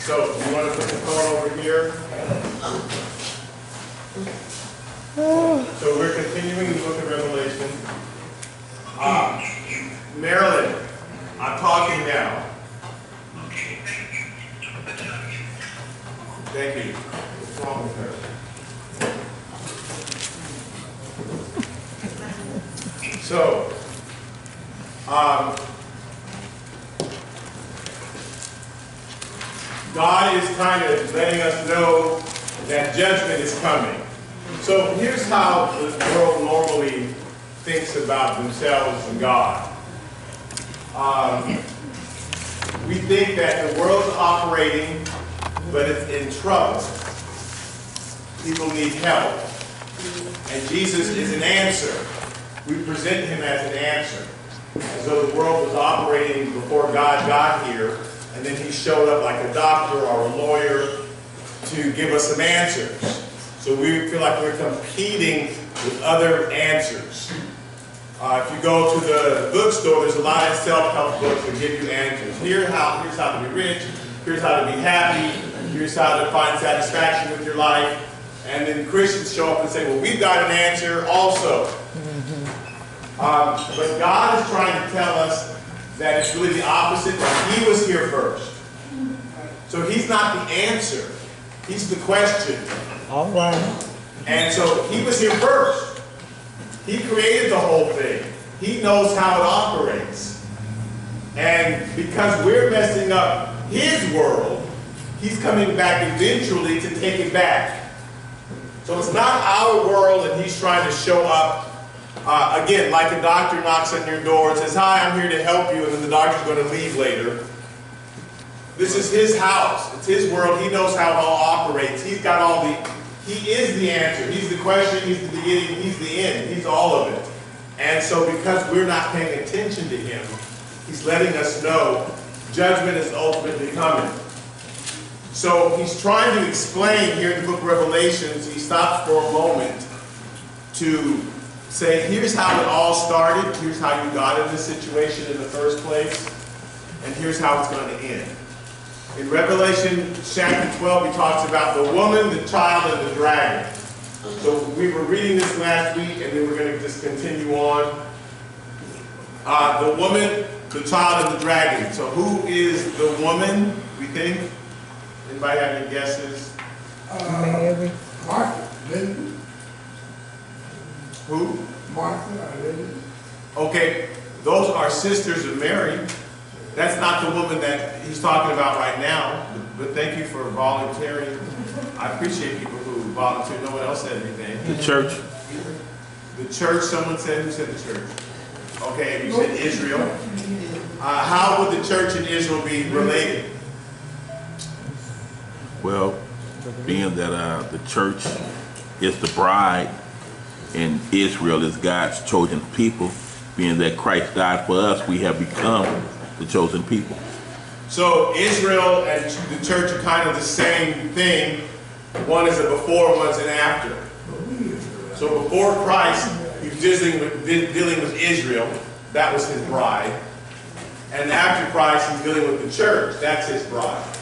So you want to put the phone over here? So we're continuing the book of Revelation. Marilyn, I'm talking now. Thank you. What's wrong with her? So, God is kind of letting us know that judgment is coming. So here's how the world normally thinks about themselves and God. We think that the world's operating, but it's in trouble. People need help. And Jesus is an answer. We present him as an answer. As though the world was operating before God got here, and then he showed up like a doctor or a lawyer to give us some answers. So we feel like we're competing with other answers. If you go to the bookstore, there's a lot of self-help books that give you answers. Here's how to be rich, here's how to be happy, here's how to find satisfaction with your life. And then Christians show up and say, well, we've got an answer also. But God is trying to tell us that it's really the opposite, that he was here first. So he's not the answer, he's the question. All right. And so he was here first. He created the whole thing. He knows how it operates. And because we're messing up his world, he's coming back eventually to take it back. So it's not our world, and he's trying to show up, again, like a doctor knocks on your door and says, hi, I'm here to help you, and then the doctor's going to leave later. This is his house. It's his world. He knows how it all operates. He's got all the... He is the answer. He's the question. He's the beginning. He's the end. He's all of it. And so because we're not paying attention to him, he's letting us know judgment is ultimately coming. So he's trying to explain here in the book of Revelations. He stops for a moment to say, here's how it all started. Here's how you got in this situation in the first place. And here's how it's going to end. In Revelation chapter 12, he talks about the woman, the child, and the dragon. So we were reading this last week, and then we're going to just continue on. The woman, the child, and the dragon. So who is the woman, we think? Anybody have any guesses? Mary. Martha, Lily. Who? Martha, Lily. Okay, those are sisters of Mary. That's not the woman that he's talking about right now, but thank you for volunteering. I appreciate people who volunteer. No one else said anything. The church. The church, someone said. Who said the church? Okay, you said Israel. How would the church and Israel be related? Well, being that the church is the bride and Israel is God's chosen people, being that Christ died for us, we have become the chosen people. So Israel and the church are kind of the same thing. One is a before, one's an after. So before Christ, he was dealing with Israel. That was his bride. And after Christ, he's dealing with the church. That's his bride.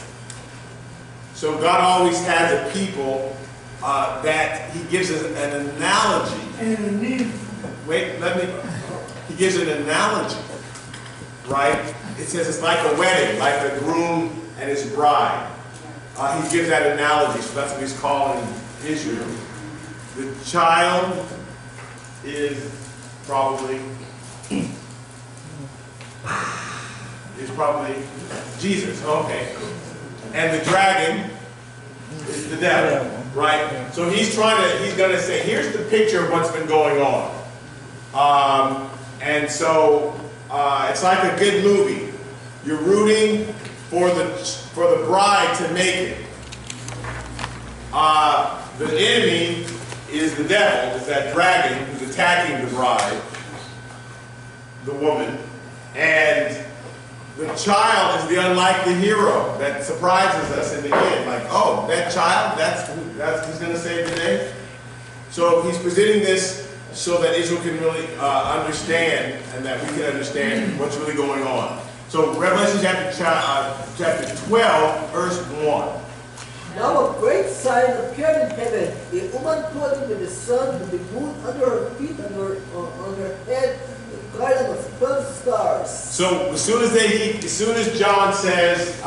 So God always has a people that he gives us an analogy. He gives an analogy, right? It says it's like a wedding, like a groom and his bride. He gives that analogy, so that's what he's calling Israel. The child is probably Jesus, okay. And the dragon is the devil, right? So he's going to say, here's the picture of what's been going on. And so it's like a good movie. You're rooting for the bride to make it. The enemy is the devil, is that dragon who's attacking the bride, the woman, and the child is the unlikely hero that surprises us in the end. Like, oh, that child, that's who's going to save the day. So he's presenting this so that Israel can really understand, and that we can understand what's really going on. So Revelation chapter 12, verse 1. Now a great sign appeared in heaven, a woman clothed with the sun, with the moon under her feet, and on her head a garland of 12 stars. So as soon as John says,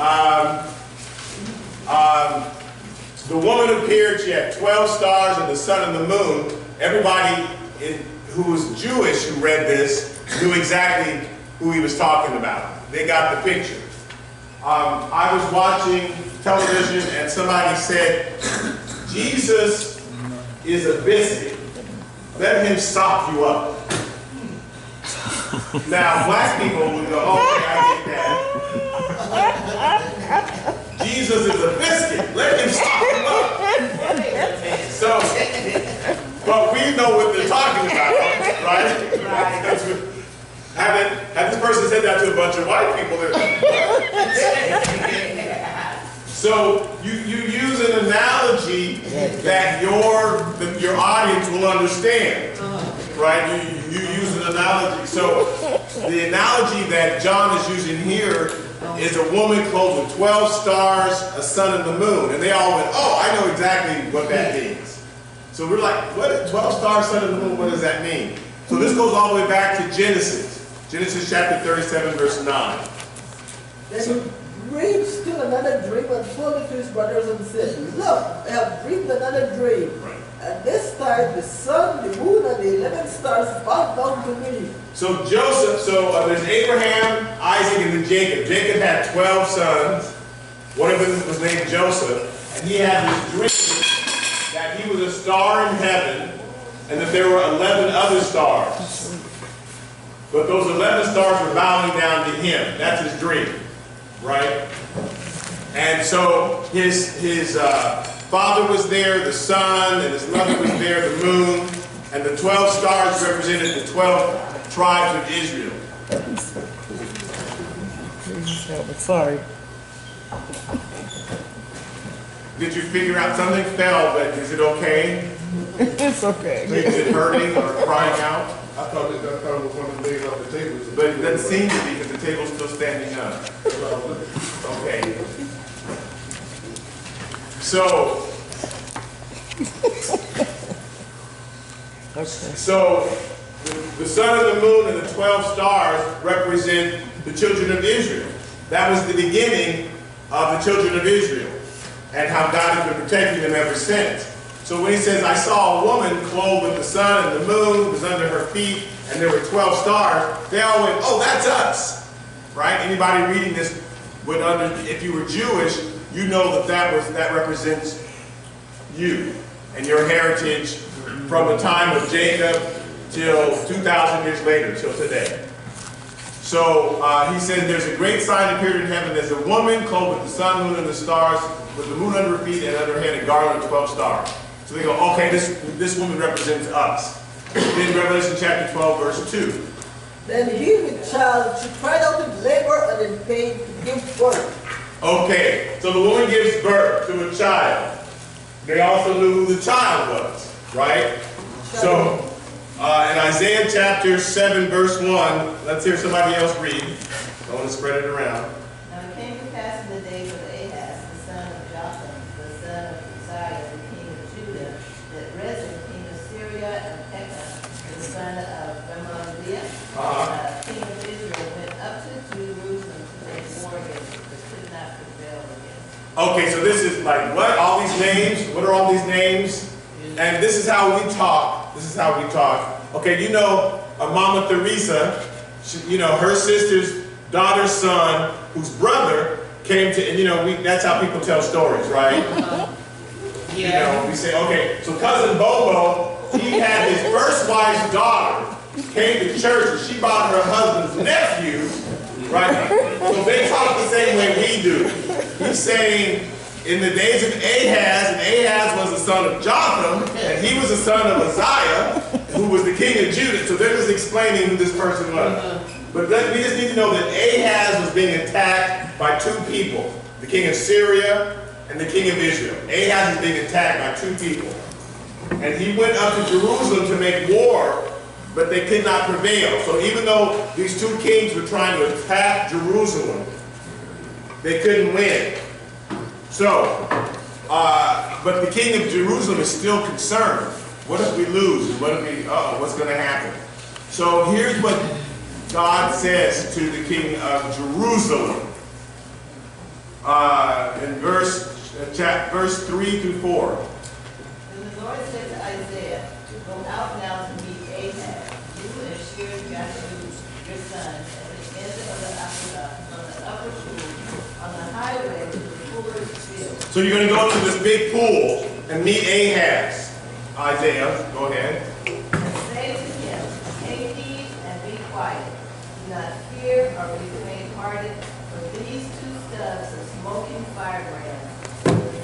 the woman appeared, she had 12 stars and the sun and the moon, everybody who was Jewish who read this knew exactly who he was talking about. They got the picture. I was watching television and somebody said, Jesus is a biscuit. Let him sop you up. Now, black people would go, okay, I get that. Jesus is a biscuit. Let him sop you up. So, but we know what they're talking about, right? Had this person said that to a bunch of white people, so you use an analogy that your audience will understand, right? You use an analogy. So the analogy that John is using here is a woman clothed with 12 stars, a sun, and the moon, and they all went, "Oh, I know exactly what that means." So we're like, "What? 12 stars, sun, and the moon? What does that mean?" So this goes all the way back to Genesis. Genesis chapter 37, verse 9. Then he dreamed still another dream and told it to his brothers and said, "Look, I have dreamed another dream. Right. And this time the sun, the moon, and the 11 stars bowed down to me." So Joseph, there's Abraham, Isaac, and then Jacob. Jacob had 12 sons. One of them was named Joseph. And he had this dream that he was a star in heaven and that there were 11 other stars. But those 11 stars were bowing down to him. That's his dream, right? And so his father was there, the sun, and his mother was there, the moon, and the 12 stars represented the 12 tribes of Israel. Sorry. Did you figure out something fell, but is it okay? It's okay. Is it hurting or crying out? I thought it was one of the things off the table. But it doesn't seem to be because the table's still standing up. Okay. So, the sun and the moon and the 12 stars represent the children of Israel. That was the beginning of the children of Israel and how God has been protecting them ever since. So when he says, I saw a woman clothed with the sun and the moon was under her feet and there were 12 stars, they all went, oh, that's us, right? Anybody reading this would if you were Jewish, you know that represents you and your heritage from the time of Jacob till 2,000 years later, till today. So he says there's a great sign appeared in heaven. There's a woman clothed with the sun, moon, and the stars, with the moon under her feet and under her head a garland of 12 stars. So they go, okay, this woman represents us. Then Revelation chapter 12, verse 2. Then he with child, she cried out in labor and in pain to give birth. Okay, so the woman gives birth to a child. They also knew who the child was, right? So in Isaiah chapter 7, verse 1, let's hear somebody else read. I want to spread it around. Now it came to pass in the days of Ahaz, the son of Jotham, the son of Uzziah, the king of Judah, that Rezin, king of Syria, and Pekah, the son of Remaliah, king of Israel, went up to Jerusalem to make war against it, but could not prevail against it. Okay, so this is like, what? All these names? What are all these names? And this is how we talk. This is how we talk. Okay, you know, Mama Teresa, her sister's daughter's son, whose brother came to, and that's how people tell stories, right? We say, okay, so cousin Bobo, he had his first wife's daughter, came to church, and she brought her husband's nephew, right? So they talk the same way we do. He's saying, in the days of Ahaz, and Ahaz was the son of Jotham, and he was the son of Uzziah, who was the king of Judah. So they're just explaining who this person was. But we just need to know that Ahaz was being attacked by two people, the king of Syria and the king of Israel. Ahaz is being attacked by two people. And he went up to Jerusalem to make war but they could not prevail. So even though these two kings were trying to attack Jerusalem, they couldn't win. So, but the king of Jerusalem is still concerned. What if we lose? And what if we, what's going to happen? So here's what God says to the king of Jerusalem. In verse 3 through 4. And the Lord said to Isaiah, go out now to meet Ahab, you and Shear-Jashub, your sons, at the end of the upper pool, on the highway to the fuller's field. So you're going to go to this big pool and meet Ahab. Isaiah, go ahead. And say to him, take heed and be quiet. Do not fear or be faint-hearted, for these two stubs of smoking firebrands,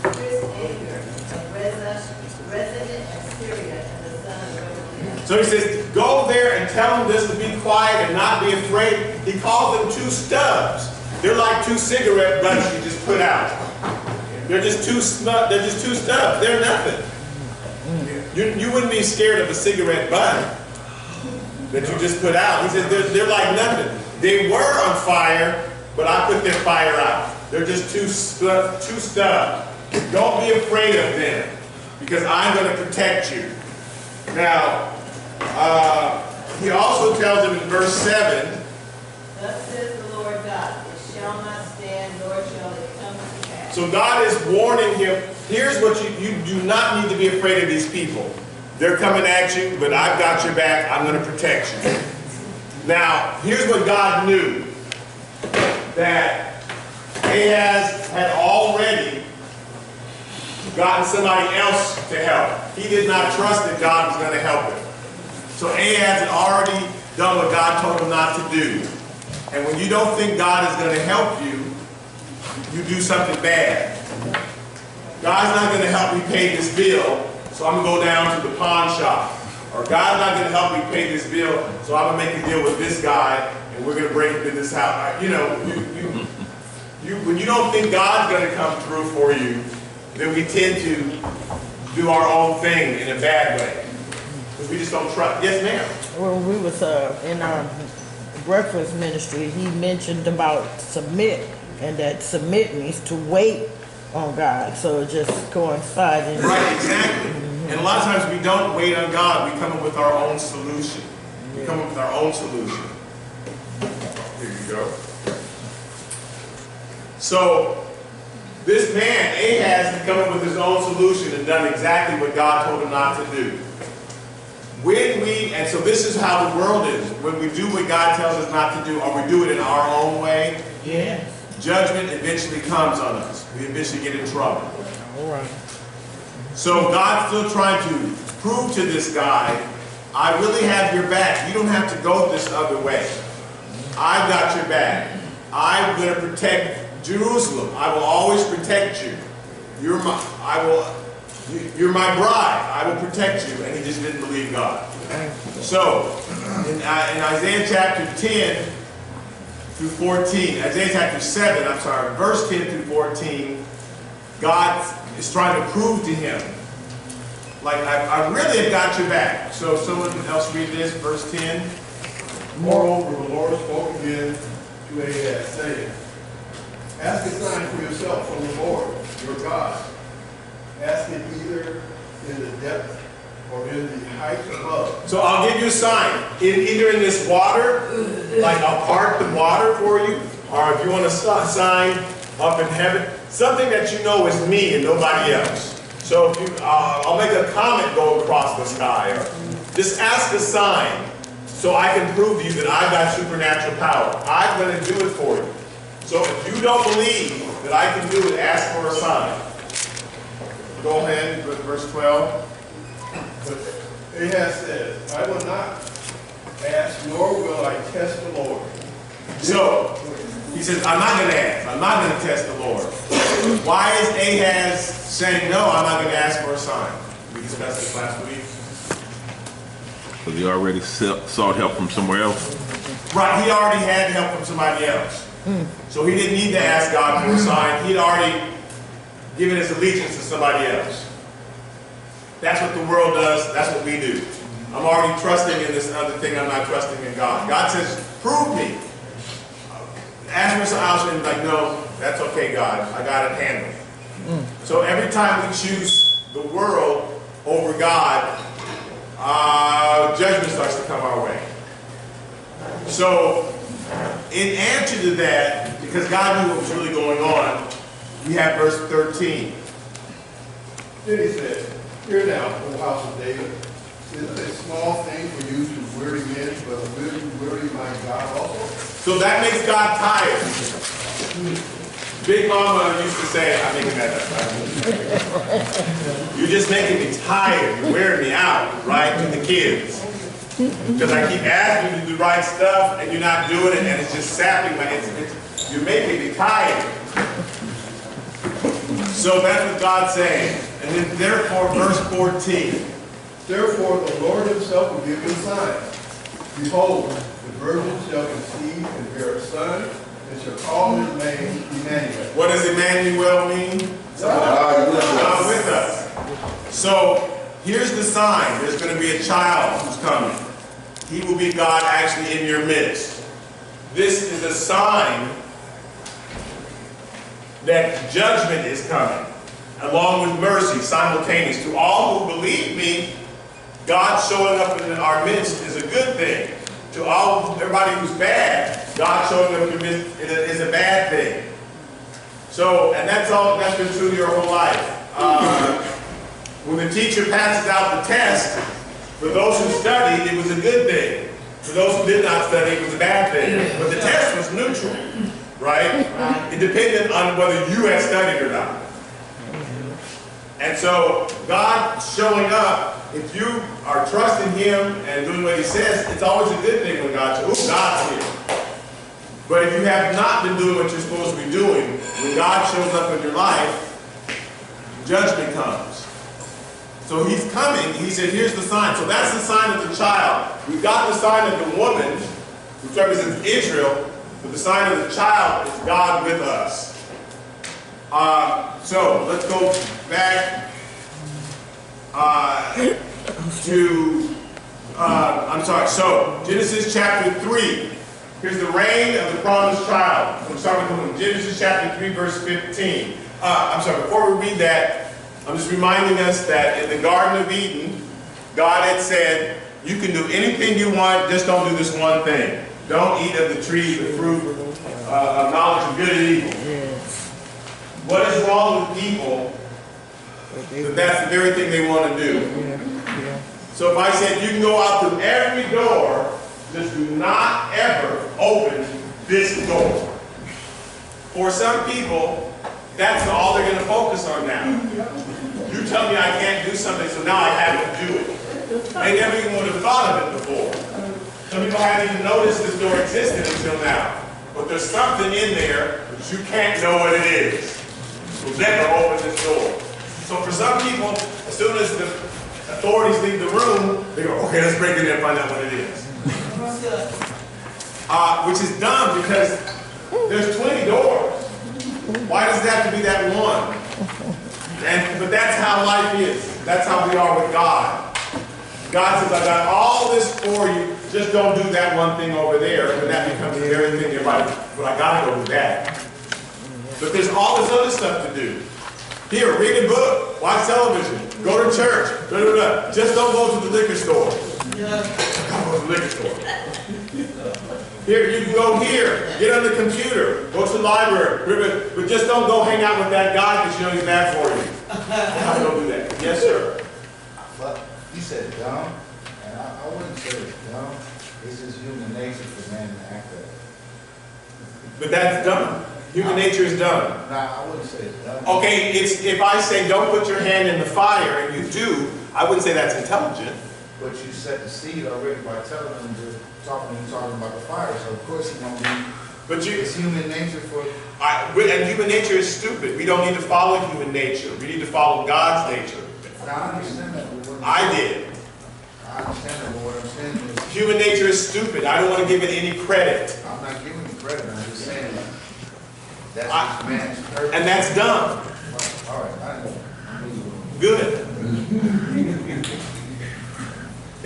Chris Ager of Rezin and Syria, and the son of Remaliah. So he says, go there and tell them this to be quiet and not be afraid. He calls them two stubs. They're like two cigarette butts you just put out. They're just two stubs. They're nothing. You wouldn't be scared of a cigarette butt that you just put out. He said they're like nothing. They were on fire, but I put their fire out. They're just two stubs. Don't be afraid of them, because I'm going to protect you. Now, he also tells them in verse 7, Thus says the Lord God, it shall not stand, nor shall it come to pass. so God is warning him, here's what you do not need to be afraid of these people. They're coming at you, but I've got your back. I'm going to protect you. Now, here's what God knew. That Ahaz had already gotten somebody else to help. He did not trust that God was going to help him. So Ahaz had already done what God told him not to do. And when you don't think God is going to help you, you do something bad. God's not going to help me pay this bill, so I'm going to go down to the pawn shop. Or God's not going to help me pay this bill, so I'm going to make a deal with this guy, and we're going to break into this house. You know, when you don't think God's going to come through for you, then we tend to do our own thing in a bad way. Because we just don't trust. Yes, ma'am. When we was in our breakfast ministry, he mentioned about submit, and that submit means to wait on God. So it just coincides. Right, exactly. And a lot of times we don't wait on God. We come up with our own solution. We come up with our own solution. Here you go. So this man, Ahaz, had come up with his own solution and done exactly what God told him not to do. And so this is how the world is. When we do what God tells us not to do, or we do it in our own way, judgment eventually comes on us. We eventually get in trouble. All right. So God's still trying to prove to this guy, I really have your back. You don't have to go this other way. I've got your back. I'm going to protect Jerusalem. I will always protect you. You're my bride. I will protect you. And he just didn't believe God. So, in Isaiah chapter 10 through 14, Isaiah chapter 7, verse 10 through 14, God is trying to prove to him, like, I really have got your back. So someone else read this, verse 10. Moreover, the Lord spoke again to Ahaz, saying, ask a sign for yourself from the Lord, your God. Ask it either in the depth or in the height above. So I'll give you a sign. Either in this water, like I'll part the water for you, or if you want a sign up in heaven, something that you know is me and nobody else. So if I'll make a comet go across the sky, or just ask a sign so I can prove to you that I've got supernatural power. I'm going to do it for you. So if you don't believe that I can do it, ask for a sign. Go ahead, verse 12. But Ahaz said, I will not ask, nor will I test the Lord. So, he says, I'm not going to ask. I'm not going to test the Lord. Why is Ahaz saying, no, I'm not going to ask for a sign? We discussed this last week. Because he already sought help from somewhere else. Right, he already had help from somebody else. So he didn't need to ask God for a sign. He'd already given his allegiance to somebody else. That's what the world does. That's what we do. I'm already trusting in this other thing. I'm not trusting in God. God says, prove me. Ask me some answer, and like, no, that's okay, God. I got it handled. So every time we choose the world over God, judgment starts to come our way. So in answer to that, because God knew what was really going on, we have verse 13. Then he said, "Hear now, O house of David, is it a small thing for you to weary men, but will you weary my God also?" So that makes God tired. Big Mama used to say, I'm making that up. You're just making me tired. You're wearing me out, right? To the kids. Because I keep asking you to do the right stuff, and you're not doing it, and it's just sapping you're making me tired. So that's what God's saying. And then therefore, verse 14. "Therefore the Lord himself will give you a sign. Behold, the virgin shall conceive and bear a son, and shall call his name Emmanuel." What does Emmanuel mean? God with us. So here's the sign. There's going to be a child who's coming. He will be God actually in your midst. This is a sign that judgment is coming, along with mercy, simultaneous. To all who believe me, God showing up in our midst is a good thing. To everybody who's bad, God showing up in your midst is a bad thing. So, and that's been true your whole life. When the teacher passes out the test, for those who studied, it was a good thing. For those who did not study, it was a bad thing. But the test was neutral, right? It depended on whether you had studied or not. And so, God showing up, if you are trusting Him and doing what He says, it's always a good thing when God's here. But if you have not been doing what you're supposed to be doing, when God shows up in your life, judgment comes. So He's coming. He said, here's the sign. So that's the sign of the child. We've got the sign of the woman, which represents Israel, but the sign of the child is God with us. So let's go back so Genesis chapter 3. Here's the reign of the promised child. I'm starting with Genesis chapter 3, verse 15. Before we read that, I'm just reminding us that in the Garden of Eden, God had said, you can do anything you want, just don't do this one thing. Don't eat of the tree, the fruit of knowledge of good and evil. What is wrong with people that's the very thing they want to do? So if I said you can go out through every door, just do not ever open this door. For some people, that's all they're going to focus on now. You tell me I can't do something, so now I have to do it. They never even would have thought of it before. Some people haven't even noticed this door existed until now. But there's something in there that you can't know what it is. So never open this door. So for some people, as soon as the authorities leave the room, they go, okay, let's break in there and find out what it is. Which is dumb because there's 20 doors. Why does it have to be that one? But that's how life is. That's how we are with God. God says, I got all this for you. Just don't do that one thing over there. And that becomes the very thing everybody, well, I got to go do that. But there's all this other stuff to do. Here, read a book, watch television, go to church, blah, blah, blah. Just don't go to the liquor store. Go to the liquor store. Here, you can go here, get on the computer, go to the library, but just don't go hang out with that guy because you know he's bad for you. Don't do that. Yes, sir. But you said dumb, and I wouldn't say it's dumb. It's just human nature for man to act that way. But that's dumb. Human nature is dumb. Nah, I wouldn't say it's dumb. Okay, if I say don't put your hand in the fire and you do, I wouldn't say that's intelligent. But you set the seed already by telling him talking about the fire. So of course he won't be. But it's human nature for. And human nature is stupid. We don't need to follow human nature. We need to follow God's nature. Now, I understand that. I did. I understand that, but what I'm saying is. Human nature is stupid. I don't want to give it any credit. I'm not giving you credit. I'm just saying that's man's purpose. And that's dumb. All right. Good.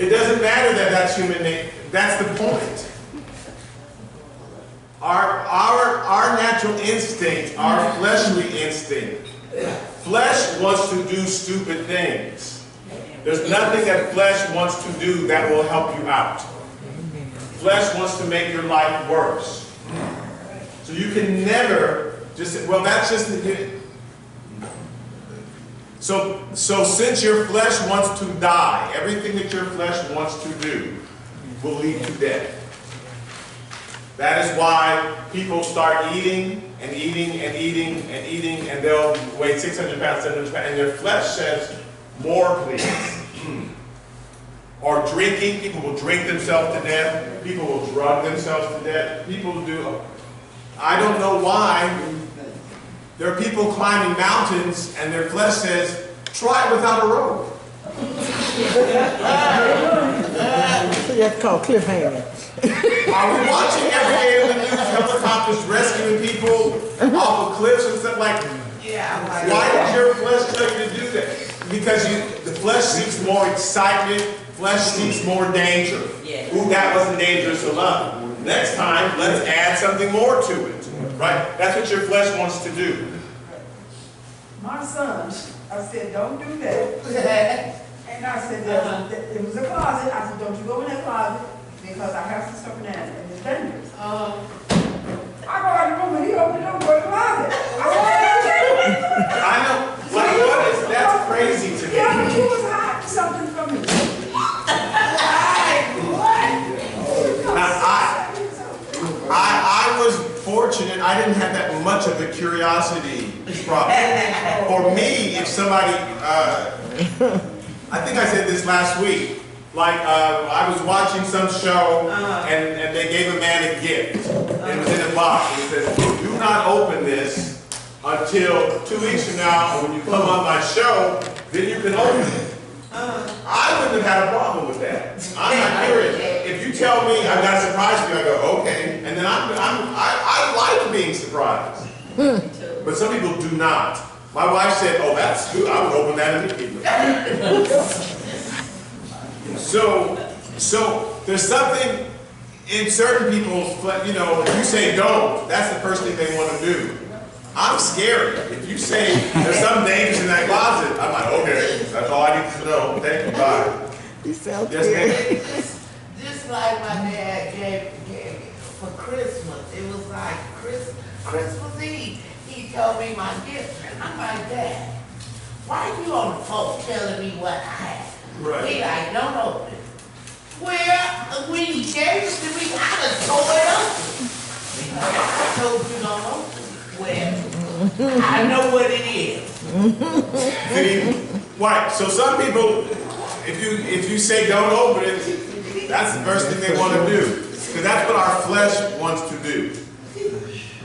It doesn't matter that that's human nature. That's the point. Our natural instinct, our fleshly instinct, flesh wants to do stupid things. There's nothing that flesh wants to do that will help you out. Flesh wants to make your life worse. So you can never just, well, that's just the, so since your flesh wants to die, everything that your flesh wants to do will lead to death. That is why people start eating and eating and eating and eating, and they'll weigh 600 pounds, 700 pounds, and their flesh says, more please. Or drinking, people will drink themselves to death. People will drug themselves to death. People do, I don't know why. There are people climbing mountains and their flesh says, try it without a rope. That's called cliffhanger. Are we watching every day in the news helicopters rescuing people off of cliffs and stuff like that? Yeah. Why does your flesh tell you to do that? Because the flesh seeks more excitement, flesh seeks more danger. Yeah. Ooh, that wasn't dangerous enough. Next time, let's add something more to it. Right? That's what your flesh wants to do. My son, I said, don't do that. And I said, it was a closet. I said, don't you go in that closet because I have some stuff in there and it's dangerous. I go out the room and he opened the door for the closet. I know. That's crazy to me. Yeah, but he was hiding something from me. I was fortunate. I didn't have that much of a curiosity problem. For me, if somebody, I think I said this last week, like I was watching some show and they gave a man a gift. It was in a box. It says, do not open this until 2 weeks from now, when you come on my show, then you can open it. I wouldn't have had a problem with that. I'm not curious. If you tell me I've got a surprise for you, I go, okay. And then I like being surprised. But some people do not. My wife said, oh, that's good. I would open that immediately. So there's something in certain people's, you know, if you say don't, that's the first thing they want to do. I'm scared. If you say there's some dangers in that closet, I'm like, okay, that's all I need to know. Thank you, bye. You sound Yes, scared. Just like my dad gave me for Christmas. It was like Christmas Eve. He told me my gift, and I'm like, Dad, why are you on the phone telling me what I have? Right. He like, don't open it. Well, when he gave it to me, I just tore it open. Because I told you don't open it. Well, I know what it is. See, right? So some people, if you say don't open it, that's the first thing they want to do, because that's what our flesh wants to do.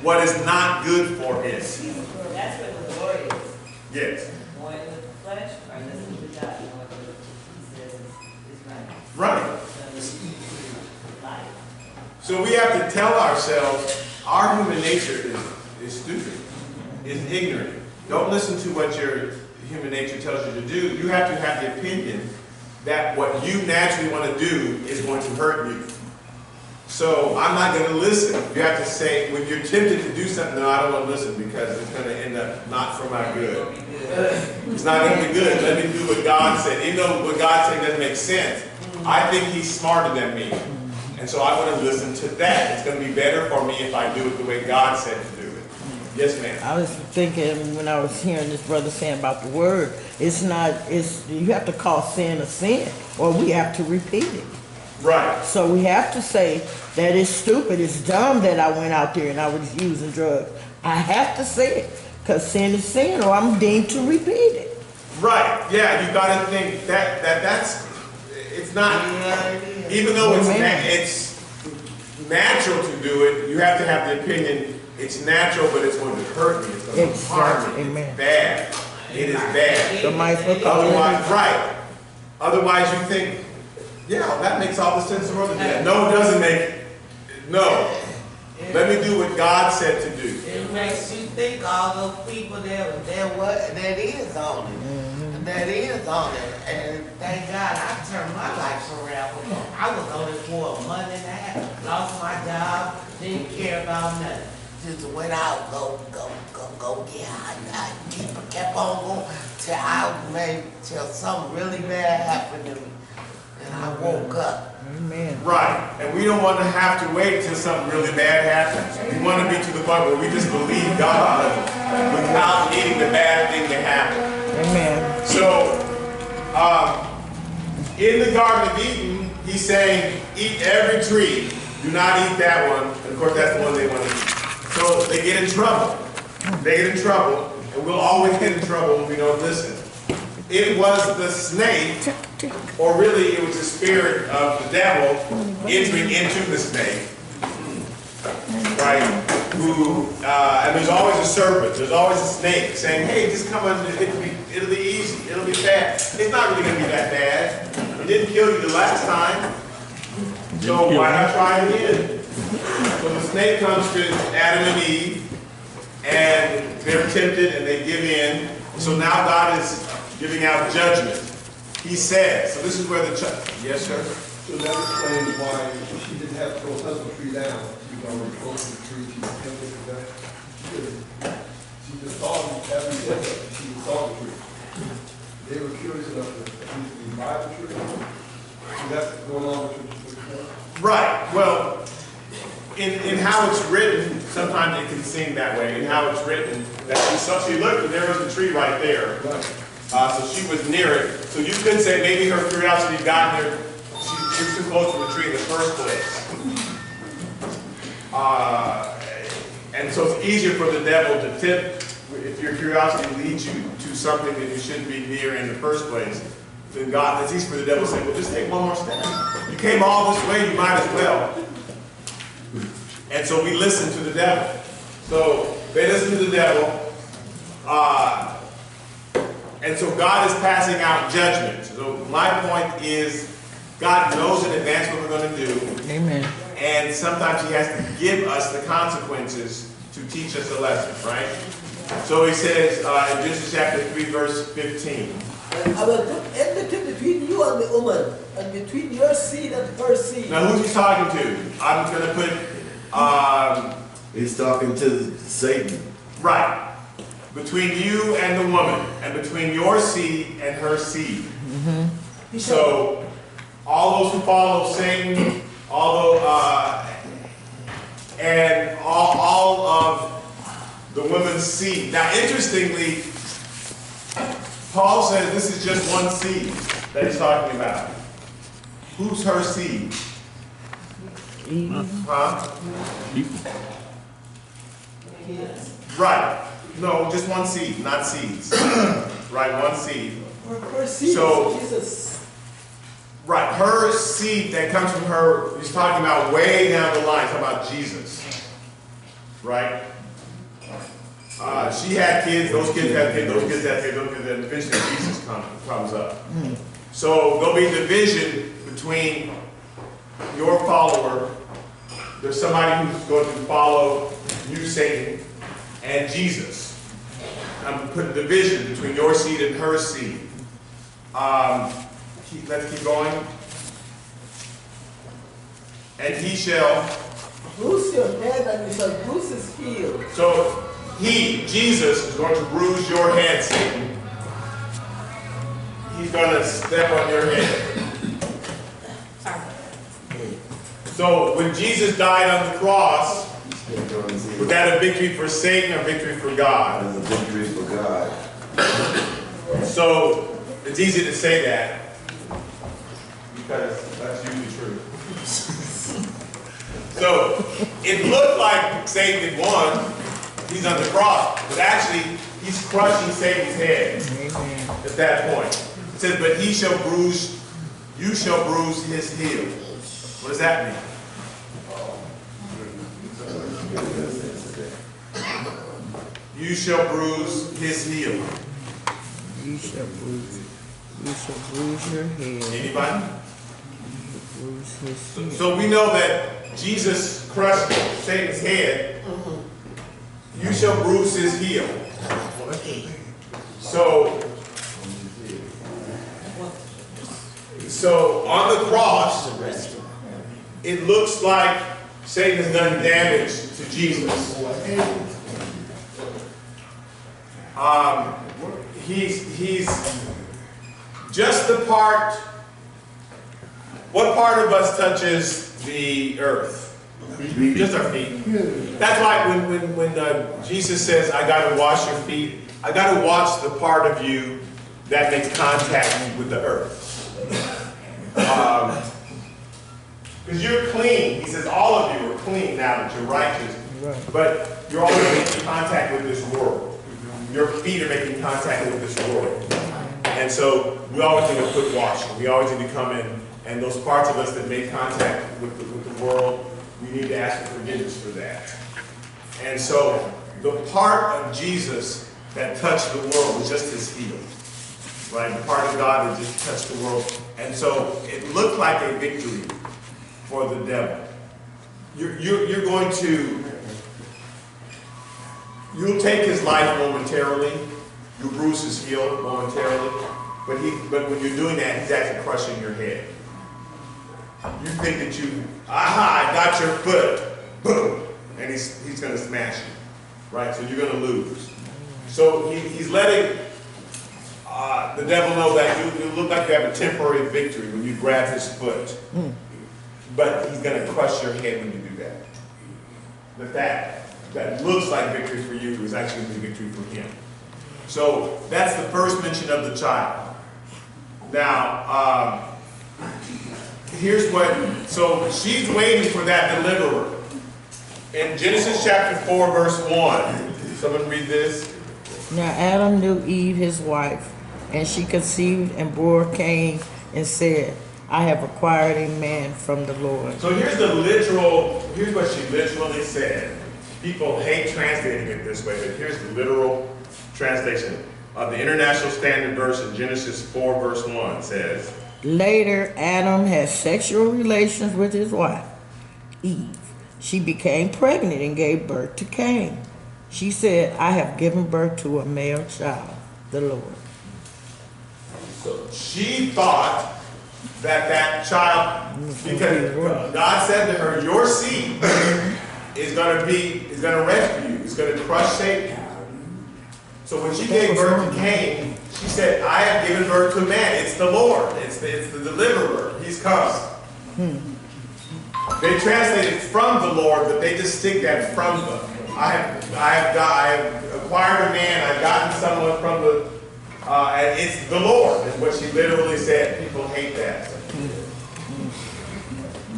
What is not good for it. That's what the Lord is. Yes. More in the flesh or listen to God. More in what He says is right. Right. Life. So we have to tell ourselves our human nature is stupid, is ignorant. Don't listen to what your human nature tells you to do. You have to have the opinion that what you naturally want to do is going to hurt you. So I'm not going to listen. You have to say, when you're tempted to do something, no, I don't want to listen because it's going to end up not for my good. It's not going to be good. Let me do what God said. Even though what God said doesn't make sense, I think He's smarter than me. And so I want to listen to that. It's going to be better for me if I do it the way God said to do it. Yes, ma'am. I was thinking when I was hearing this brother saying about the word, you have to call sin a sin, or we have to repeat it. Right. So we have to say that it's stupid, it's dumb that I went out there and I was using drugs. I have to say it, because sin is sin, or I'm deemed to repeat it. Right. Yeah, you got to think that's it's not, even though it's natural to do it, you have to have the opinion it's natural, but it's going to hurt me. It's going to harm me. Amen. It's bad. It is bad. Otherwise, right. Otherwise, you think, yeah, that makes all the sense in the world to do that. No, it doesn't make it. No. Let me do what God said to do. It makes you think all those people that is on it. that is on it. And thank God I turned my life around. I was on it for a month and a half, lost my job, didn't care about nothing. Just went out, go get high. Kept on going till something really bad happened to me. And I woke up. Amen. Right. And we don't want to have to wait until something really bad happens. We want to be to the point where we just believe God without needing the bad thing to happen. Amen. So, in the Garden of Eden, he's saying, eat every tree. Do not eat that one. And of course, that's the one they want to eat. So they get in trouble. They get in trouble. And we'll always get in trouble when we don't listen. It was the snake, or really it was the spirit of the devil entering into the snake, right? And there's always a serpent, there's always a snake saying, hey, just come on, it'll be easy, it'll be fast. It's not really going to be that bad. It didn't kill you the last time, so why not try it again? So the snake comes to Adam and Eve, and they're tempted and they give in. So now God is giving out judgment. He said, so this is where the yes, sir? So that explains why she didn't have to go hustle the tree down. She was already close to the tree. She was tempted to that. She just saw it every step. She saw the tree. They were curious enough to buy the tree. So that's going on with the Right. Well, in how it's written, sometimes it can seem that way. In how it's written, that she looked and there was a tree right there. Right. So she was near it. So you could say maybe her curiosity got there. She was too close to the tree in the first place. And so it's easier for the devil to tempt if your curiosity leads you to something that you shouldn't be near in the first place. Then God, it's easy for the devil to say, well, just take one more step. You came all this way, you might as well. And so we listen to the devil. So they listen to the devil. And so God is passing out judgment. So my point is, God knows in advance what we're going to do. Amen. And sometimes he has to give us the consequences to teach us a lesson, right? So he says in Genesis chapter 3, verse 15. I will put enmity between you and the woman, and between your seed and her seed. Now who's he talking to? I'm going to put... He's talking to Satan. Right. Between you and the woman, and between your seed and her seed. Mm-hmm. So, all those who follow Satan, and all of the woman's seed. Now, interestingly, Paul says this is just one seed that he's talking about. Who's her seed? Huh? Right. No, just one seed, not seeds. Right, one seed. Her seed is Jesus. Right, her seed that comes from her, he's talking about way down the line, talking about Jesus. Right? She had kids, those kids had kids, those kids had kids, those kids, and eventually Jesus comes up. So there'll be division between your follower, there's somebody who's going to follow you, Satan, and Jesus. I'm putting division between your seed and her seed. Let's keep going. And he shall bruise your head and you shall bruise his heel. So he, Jesus, is going to bruise your head, Satan. He's going to step on your head. So when Jesus died on the cross, was that a victory for Satan or victory for God? It was a victory for God. So it's easy to say that because that's usually true. So it looked like Satan had won. He's on the cross, but actually he's crushing Satan's head at that point. It says, but he shall bruise, you shall bruise his heel. What does that mean? You shall bruise his heel. You shall bruise your head. Anybody? Bruise his heel. So we know that Jesus crushed Satan's head. You shall bruise his heel. So So on the cross, it looks like Satan has done damage to Jesus. He's just the part. What part of us touches the earth? Just our feet. That's why when Jesus says, "I got to wash your feet," I got to watch the part of you that makes contact with the earth. Because you're clean. He says all of you are clean now that you're righteous. But you're always making contact with this world. Your feet are making contact with this world. And so we always need a foot washing. We always need to come in, and those parts of us that make contact with the world, we need to ask for forgiveness for that. And so the part of Jesus that touched the world was just his heel. Right? The part of God that just touched the world. And so it looked like a victory for the devil. You're going to, you'll take his life momentarily. You'll bruise his heel momentarily. But when you're doing that, he's actually crushing your head. You think that I got your foot, boom, and he's going to smash you, right? So you're going to lose. So he's letting the devil know that you look like you have a temporary victory when you grab his foot, but he's going to crush your head when you do that. That looks like victory for you is actually going to be victory for him. So that's the first mention of the child. Now, here's what, so she's waiting for that deliverer. In Genesis chapter 4, verse 1, someone read this. Now Adam knew Eve his wife, and she conceived and bore Cain and said, I have acquired a man from the Lord. So here's what she literally said. People hate translating it this way, but here's the literal translation. The International Standard Version, Genesis 4, verse 1 says, Later, Adam had sexual relations with his wife, Eve. She became pregnant and gave birth to Cain. She said, I have given birth to a male child, the Lord. So she thought that child, because God said to her, your seed is going to rescue you. It's going to crush Satan. So when she gave birth to Cain, she said, I have given birth to a man. It's the Lord. It's the deliverer. He's come. They translate it from the Lord, but they just stick that from the. I have acquired a man. I've gotten someone from the. And it's the Lord, is what she literally said. People hate that.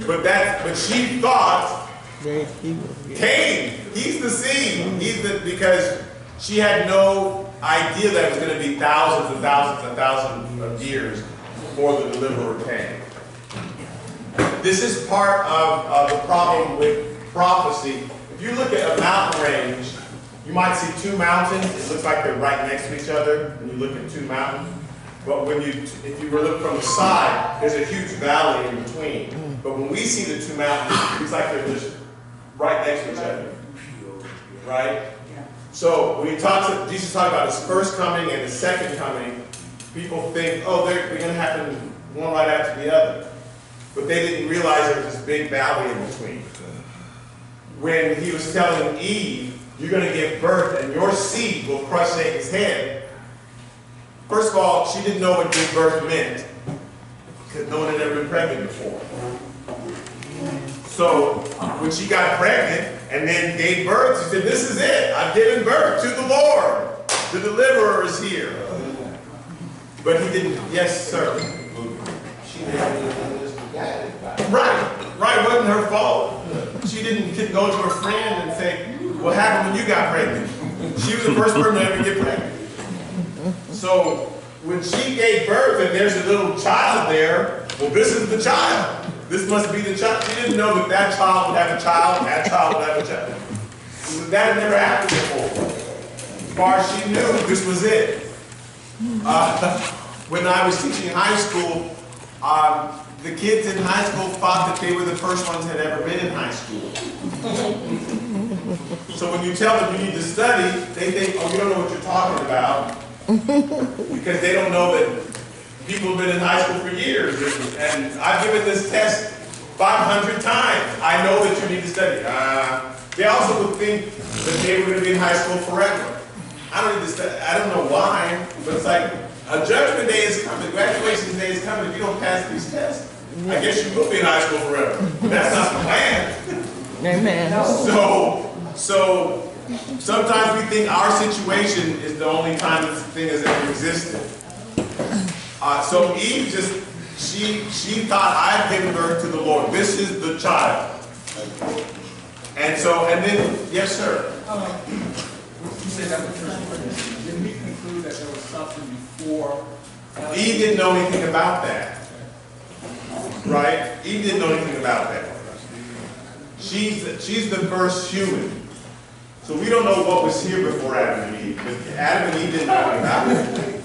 But she thought Cain, he's the seed. Because she had no idea that it was going to be thousands and thousands and thousands of years before the deliverer came. This is part of the problem with prophecy. If you look at a mountain range, you might see two mountains. It looks like they're right next to each other when you look at two mountains. But if you were looking from the side, there's a huge valley in between. But when we see the two mountains, it looks like they're just right next to each other. Right? So when Jesus talked about his first coming and his second coming, people think, oh, they're going to happen one right after the other. But they didn't realize there was this big valley in between. When he was telling Eve, you're going to give birth and your seed will crush Satan's head. First of all, she didn't know what give birth meant because no one had ever been pregnant before. So when she got pregnant and then gave birth, she said, this is it. I've given birth to the Lord. The deliverer is here. But he didn't, yes, sir. She didn't just forget it. Right, it wasn't her fault. She didn't go to her friend and say, what happened when you got pregnant? She was the first person to ever get pregnant. So when she gave birth and there's a little child there, well, this is the child. This must be the child. She didn't know that child would have a child and that child would have a child. That had never happened before. As far as she knew, this was it. When I was teaching high school, the kids in high school thought that they were the first ones that had ever been in high school. So when you tell them you need to study, they think, oh, you don't know what you're talking about. Because they don't know that people have been in high school for years, and I've given this test 500 times. I know that you need to study. They also would think that they were going to be in high school forever. I don't need to study. I don't know why, but it's like a judgment day is coming, graduation day is coming. If you don't pass these tests, I guess you will be in high school forever. That's not the plan. Amen. So sometimes we think our situation is the only time this thing has ever existed. So Eve she thought, I've given birth to the Lord. This is the child. And then, yes, sir. You said that was first. Didn't we conclude that there was something before? Eve didn't know anything about that. Right? Eve didn't know anything about that. She's the first human. So we don't know what was here before Adam and Eve. But Adam and Eve didn't know anything about it.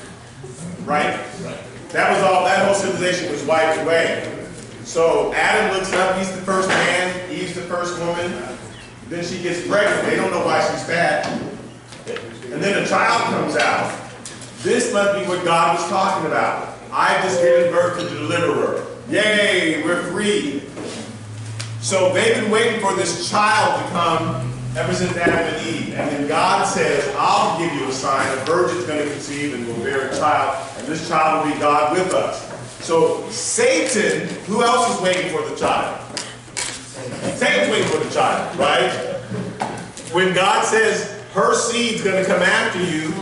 Right? That was all, that whole civilization was wiped away. So Adam looks up, he's the first man, Eve's the first woman. Then she gets pregnant. They don't know why she's fat. And then a child comes out. This must be what God was talking about. I've just given birth to the deliverer. Yay, we're free. So they've been waiting for this child to come ever since Adam and Eve. And then God says, I'll give you a sign. A virgin's going to conceive and will bear a child. And this child will be God with us. So Satan, who else is waiting for the child? Satan's waiting for the child, right? When God says, her seed's going to come after you,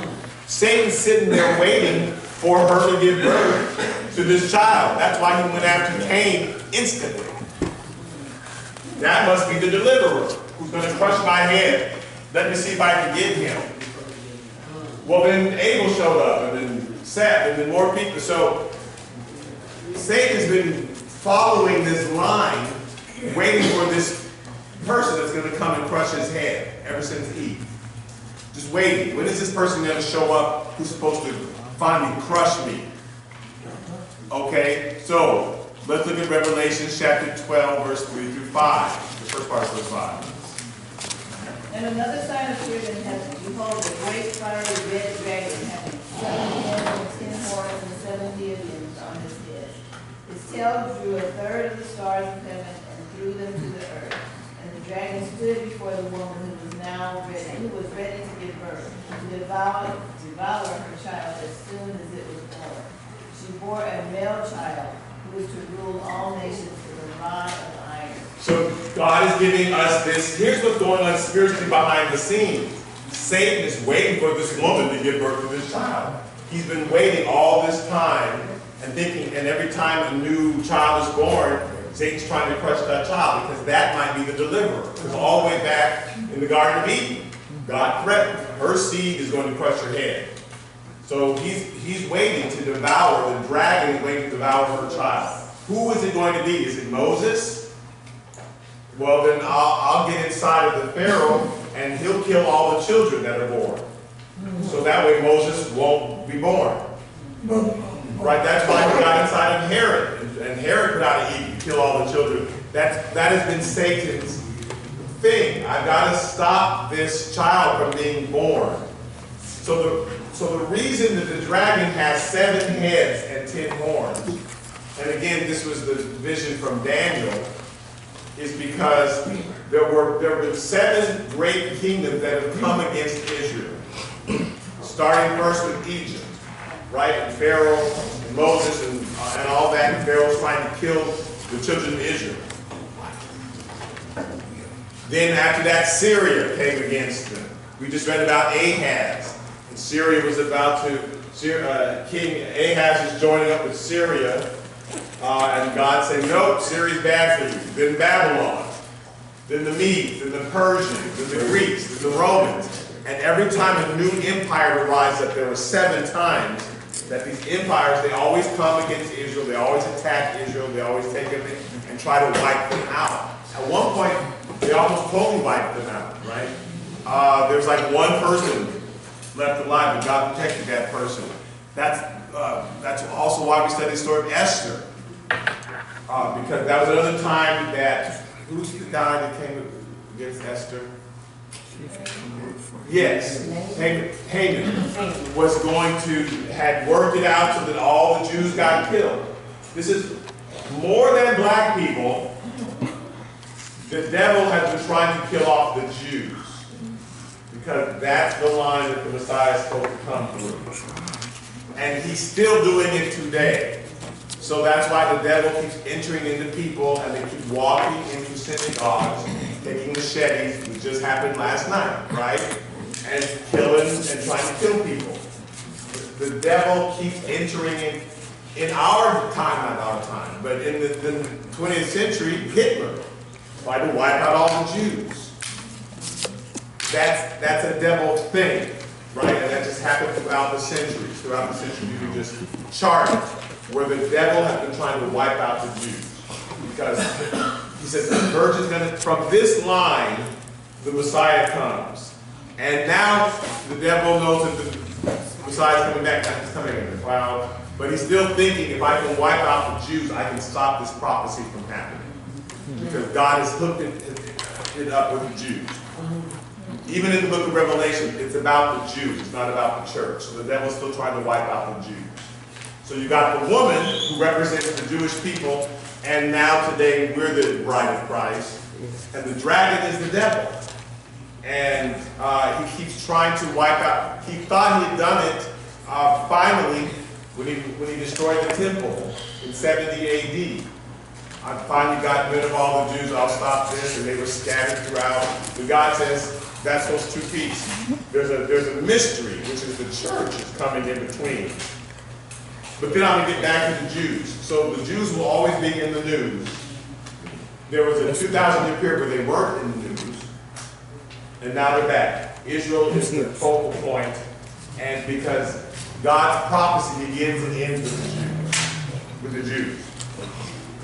Satan's sitting there waiting for her to give birth to this child. That's why he went after Cain instantly. That must be the deliverer who's going to crush my head. Let me see if I can get him. Well, then Abel showed up, and then Seth, and then more people. So Satan's been following this line, waiting for this person that's going to come and crush his head ever since Eve. Just waiting. When is this person going to show up who's supposed to finally crush me? Okay, so let's look at Revelation chapter 12, verse 3 through 5. The first part of verse 5. And another sign appeared in heaven. Behold, a great fiery red dragon having 7 heads and 10 horns and 7 diadems on his head. His tail drew a third of the stars of heaven and threw them to the earth. And the dragon stood before the woman who was ready to give birth, to devour her child as soon as it was born. She bore a male child who was to rule all nations with a rod of iron. So God is giving us this. Here's what's going on spiritually behind the scenes. Satan is waiting for this woman to give birth to this child. He's been waiting all this time and thinking, and every time a new child is born, Satan's trying to crush that child because that might be the deliverer. Because all the way back in the Garden of Eden, God threatened her seed is going to crush her head. So he's waiting to devour, the dragon is waiting to devour her child. Who is it going to be? Is it Moses? Well, then I'll get inside of the Pharaoh and he'll kill all the children that are born. So that way Moses won't be born. Right? That's why he got inside of Herod. And Herod put out an edict to kill all the children. That has been Satan's thing. I've got to stop this child from being born. So the reason that the dragon has 7 heads and 10 horns, and again, this was the vision from Daniel, is because there were 7 great kingdoms that have come against Israel. Starting first with Egypt, right? And Pharaoh and Moses and all that, and Pharaoh's trying to kill the children of Israel. Then after that, Syria came against them. We just read about Ahaz. And Syria was about to, King Ahaz is joining up with Syria. And God said, nope, Syria's bad for you. Then Babylon, then the Medes, then the Persians, then the Greeks, then the Romans. And every time a new empire would rise up, there were 7 times that these empires, they always come against Israel, they always attack Israel, they always take them and try to wipe them out. At one point, they almost totally wiped them out, right? There's like one person left alive, and God protected that person. That's also why we study the story of Esther. Because that was another time that, who's the guy that came against Esther? Yes, Haman was going to, had worked it out so that all the Jews got killed. This is more than black people. The devil has been trying to kill off the Jews because that's the line that the Messiah is supposed to come through. And he's still doing it today. So that's why the devil keeps entering into people and they keep walking into synagogues, taking machetes, which just happened last night, right? And killing and trying to kill people. The devil keeps entering in our time, not our time, but in the 20th century, Hitler tried to wipe out all the Jews. That's a devil thing, right? And that just happened throughout the centuries. Throughout the centuries, you can just chart where the devil has been trying to wipe out the Jews. Because he says the virgin's going to, from this line, the Messiah comes. And now the devil knows that the Messiah is coming back. Now he's coming in the cloud. But he's still thinking, if I can wipe out the Jews, I can stop this prophecy from happening. Because God has hooked it up with the Jews. Even in the book of Revelation, it's about the Jews. It's not about the church. So the devil's still trying to wipe out the Jews. So you got the woman who represents the Jewish people. And now today, we're the bride of Christ. And the dragon is the devil. And he keeps trying to wipe out. He thought he had done it finally when he destroyed the temple in 70 A.D. I finally got rid of all the Jews. I'll stop this, and they were scattered throughout. But God says that's those two pieces. There's a mystery, which is the church is coming in between. But then I'm going to get back to the Jews. So the Jews will always be in the news. There was a 2,000-year period where they weren't in the news. And now they're back. Israel is the focal point, and because God's prophecy begins and ends with the Jews.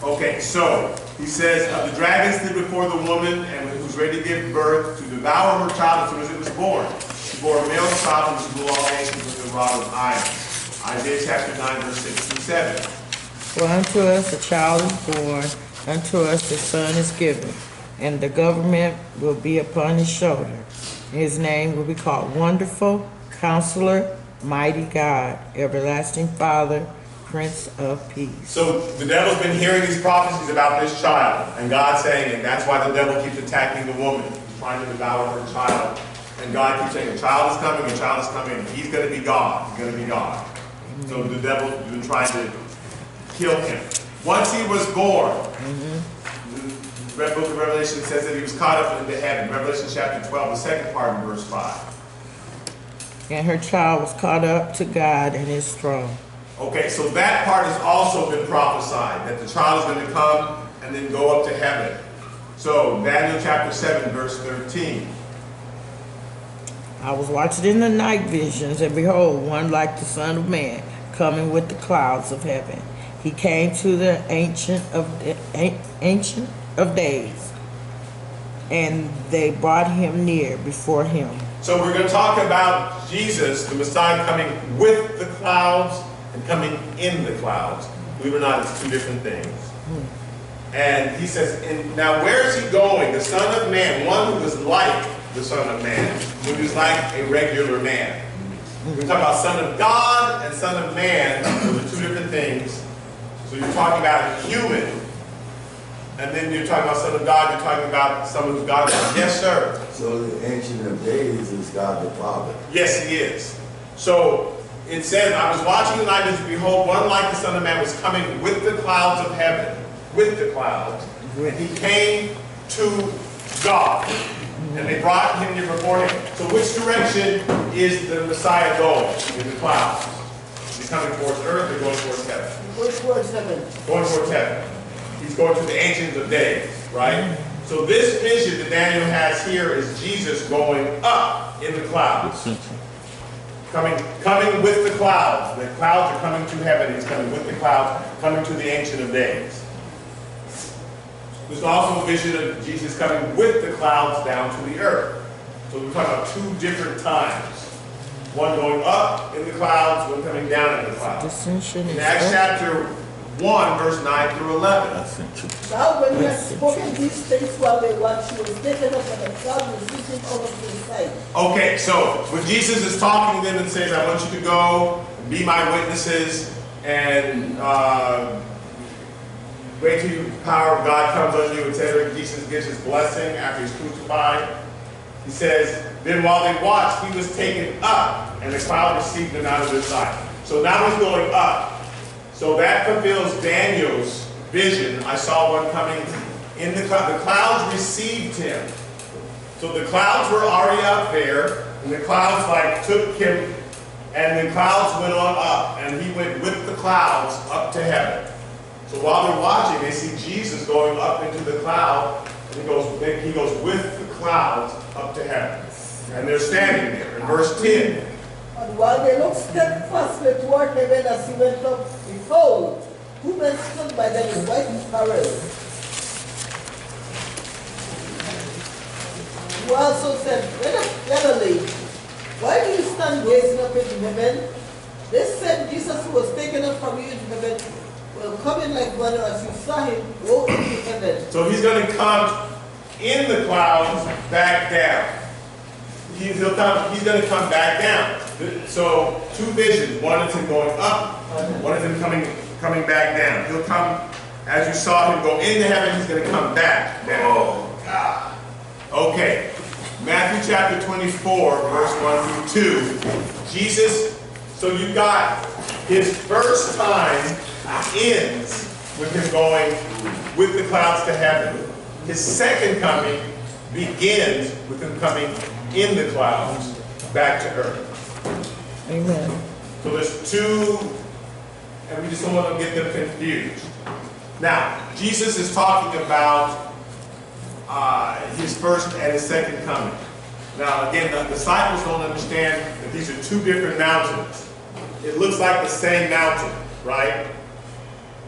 Okay, so he says, the dragon stood before the woman and was ready to give birth to devour her child as soon as it was born. She bore a male child and was rule all nations with a rod of iron. Isaiah chapter 9, verse 6 and 7. For unto us a child is born, unto us a son is given, and the government will be upon his shoulder. His name will be called Wonderful, Counselor, Mighty God, Everlasting Father, Prince of Peace. So the devil's been hearing these prophecies about this child, and God's saying, and that's why the devil keeps attacking the woman. He's trying to devour her child. And God keeps saying, a child is coming, a child is coming. He's going to be God. He's going to be God. So the devil's been trying to kill him. Once he was born, the book of Revelation says that he was caught up into heaven. Revelation chapter 12, the second part of verse 5. And her child was caught up to God and his throne. Okay, so that part has also been prophesied, that the child is going to come and then go up to heaven. So Daniel chapter 7, verse 13. I was watching in the night visions, and behold, one like the Son of Man, coming with the clouds of heaven. He came to the Ancient of Days, and they brought him near before him. So we're going to talk about Jesus, the Messiah, coming with the clouds and coming in the clouds. Believe it or not, it's two different things. And he says, now where is he going? The Son of Man, one who is like the Son of Man, who is like a regular man. We're talking about Son of God and Son of Man. Those are two different things. So you're talking about a human, and then you're talking about Son of God, you're talking about someone who's God. Yes, sir. So the Ancient of Days is God the Father. Yes, he is. So it says, I was watching the night, and behold, one like the Son of Man was coming with the clouds of heaven. With the clouds. And he came to God. And they brought him near before him. So which direction is the Messiah going in the clouds? He's coming towards earth or going towards heaven? Going towards heaven. Going towards heaven. He's going to the Ancient of Days, right? So this vision that Daniel has here is Jesus going up in the clouds. Coming with the clouds. The clouds are coming to heaven. He's coming with the clouds, coming to the Ancient of Days. There's also a vision of Jesus coming with the clouds down to the earth. So we're talking about two different times. One going up in the clouds, one coming down in the clouds. In Acts chapter 1, verse 9 through 11. Essential. Now when he had spoken these things while they watched, he was taken up and the cloud received him out of his sight. Okay, so when Jesus is talking to them and says, I want you to go and be my witnesses and wait till the power of God comes on you, etc. Jesus gives his blessing after he's crucified. He says, then while they watched, he was taken up and the cloud received him out of their sight. So now he's going up. So that fulfills Daniel's vision. I saw one coming in the clouds received him. So the clouds were already up there, and the clouds like took him, and the clouds went on up, and he went with the clouds up to heaven. So while they're watching, they see Jesus going up into the cloud, and he goes with the clouds up to heaven. And they're standing there. In verse 10. And while they looked steadfastly toward heaven as he went up, behold, two men stood by them in white apparel, who also said, Men of Galilee, why do you stand gazing up into heaven? This same Jesus who was taken up from you into heaven will come in like one as you saw him go into heaven. So he's going to come in the clouds back down. He's going to come back down. So two visions. One is him going up. One is him coming back down. He'll come, as you saw him go into heaven, he's going to come back down. Oh, God. Okay. Matthew chapter 24, verse 1 through 2. Jesus, so you got his first time ends with him going with the clouds to heaven. His second coming begins with him coming in the clouds back to earth. Amen. So there's two, and we just don't want to get them confused. Now, Jesus is talking about his first and his second coming. Now, again, the disciples don't understand that these are two different mountains. It looks like the same mountain, right?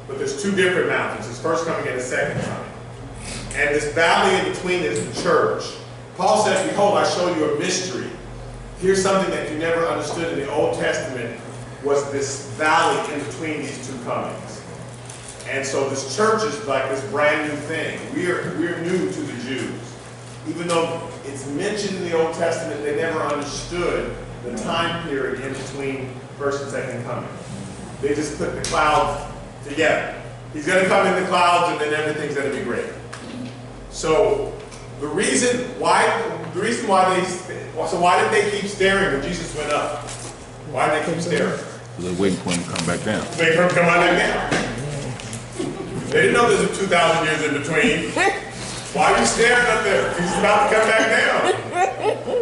But there's two different mountains, his first coming and his second coming. And this valley in between is the church. Paul says, behold, I show you a mystery. Here's something that you never understood in the Old Testament was this valley in between these two comings. And so this church is like this brand new thing. We're new to the Jews. Even though it's mentioned in the Old Testament, they never understood the time period in between first and second coming. They just put the clouds together. He's going to come in the clouds and then everything's going to be great. So the reason why did they keep staring when Jesus went up? Why did they keep staring? They're waiting for him to come back down. They come back down. They didn't know there's a 2,000 years in between. Why are you staring up there? He's about to come back down.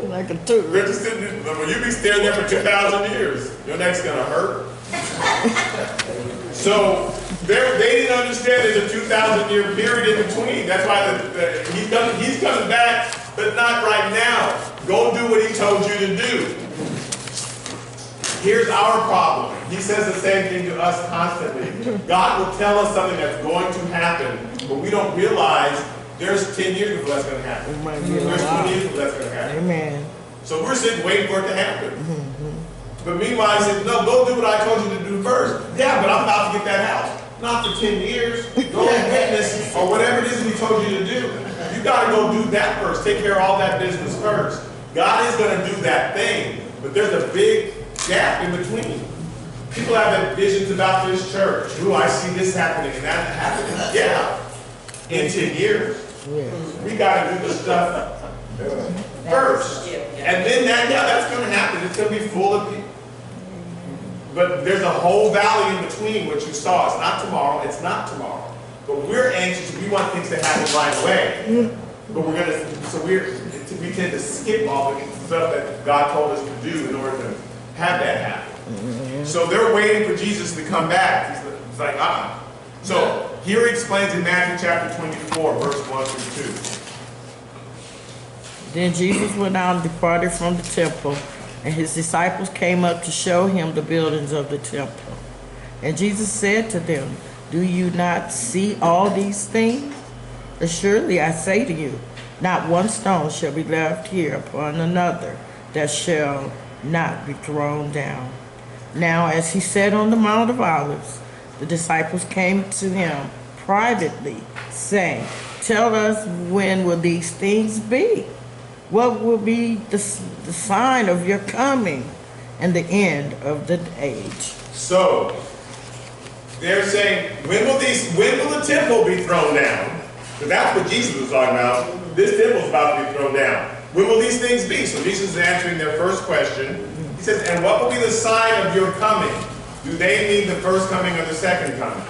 Like a tooth. They're just sitting there, well, you be staring there for 2,000 years. Your neck's gonna hurt. So they didn't understand there's a 2,000-year period in between. That's why he's coming back, but not right now. Go do what he told you to do. Here's our problem. He says the same thing to us constantly. God will tell us something that's going to happen, but we don't realize there's 10 years before that's going to happen. There's 20 years before that's going to happen. Amen. So we're sitting waiting for it to happen. But meanwhile, he said, no, go do what I told you to do first. Yeah, but I'm about to get that house. Not for 10 years. Go and witness or whatever it is he told you to do. You got to go do that first. Take care of all that business first. God is going to do that thing, but there's a big gap in between. People have visions about this church. Ooh, I see this happening and that happening. Yeah, in 10 years. We got to do the stuff first. And then that's going to happen. It's going to be full of people. But there's a whole valley in between what you saw. It's not tomorrow. It's not tomorrow. But we're anxious. We want things to happen right away. But we tend to skip all the stuff that God told us to do in order to have that happen. So they're waiting for Jesus to come back. It's like, So here he explains in Matthew chapter 24, verse 1 through 2. Then Jesus went out and departed from the temple, and his disciples came up to show him the buildings of the temple. And Jesus said to them, do you not see all these things? Assuredly I say to you, not one stone shall be left here upon another that shall not be thrown down. Now as he sat on the Mount of Olives, The disciples came to him privately, saying, "Tell us, when will these things be? What will be the sign of your coming and the end of the age?" So, they're saying, when will the temple be thrown down? Because that's what Jesus was talking about. This temple is about to be thrown down. When will these things be? So Jesus is answering their first question. He says, and what will be the sign of your coming? Do they mean the first coming or the second coming?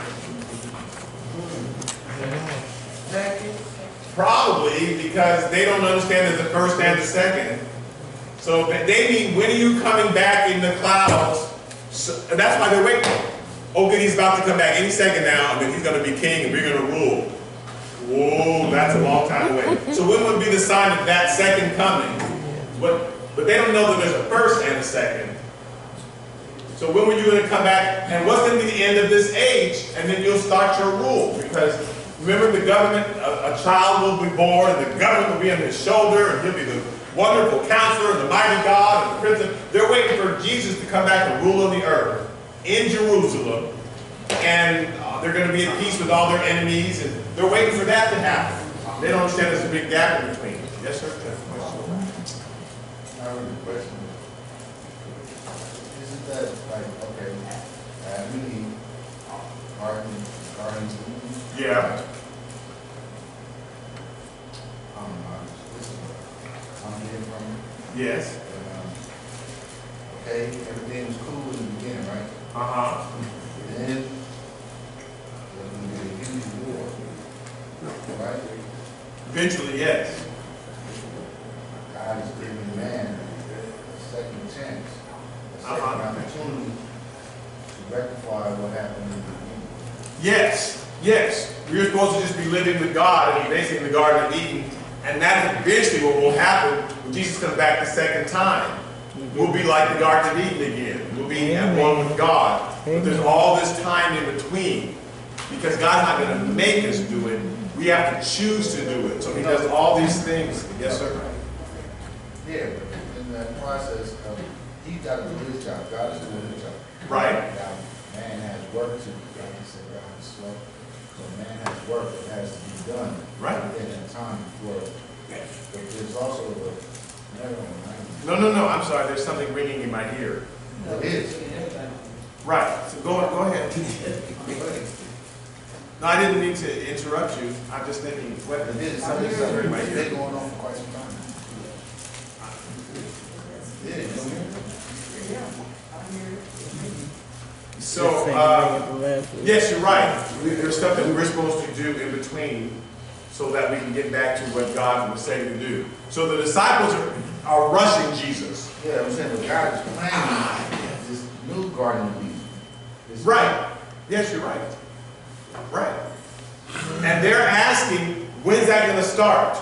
Probably, because they don't understand there's the first and the second. So they mean, when are you coming back in the clouds? So, and that's why they're waiting. Oh, good, he's about to come back any second now, and then he's going to be king and we're going to rule. Whoa, that's a long time away. So when would be the sign of that second coming? But they don't know that there's a first and a second. So when were you going to come back? And what's going to be the end of this age? And then you'll start your rule. Because remember, the government, a child will be born, and the government will be on his shoulder, and he'll be the wonderful counselor, and the mighty God, and the prince of... They're waiting for Jesus to come back and rule on the earth in Jerusalem. And they're going to be at peace with all their enemies, and they're waiting for that to happen. They don't understand there's a big gap in between. Yes, sir? I have a question. Isn't that like, okay, we need gardens. Yeah. I'm getting from you. Yes. Okay, everything was cool in the beginning, right? Uh-huh. Then there's going to be a huge war, right? Eventually, yes. God is giving man a second chance, a second opportunity to rectify what happened in the beginning. Yes, yes. We're supposed to just be living with God and basically in the Garden of Eden. And that's eventually what will happen when Jesus comes back the second time. We'll be like the Garden of Eden again. We'll be at one with God. But there's all this time in between. Because God's not going to make us do it. We have to choose to do it. So he does all these things. Yes, sir? Yeah, but in that process of, he got to do his job. God is doing his job. Right. Now, man has work to do. Like I said, God is slow. So man has work that has to be done. Right. Within that time before. But there's also a, No, I'm sorry. There's something ringing in my ear. It is. Right. So go ahead. No, I didn't mean to interrupt you. I'm just thinking, what is something ringing in my It's ear? been going on for quite some time. So, yes, you're right. There's stuff that we're supposed to do in between so that we can get back to what God was saying to do. So the disciples are rushing Jesus. Yeah, I'm saying, but God is planning this new Garden of Eden. Right. Yes, you're right. Right. And they're asking, when's that going to start?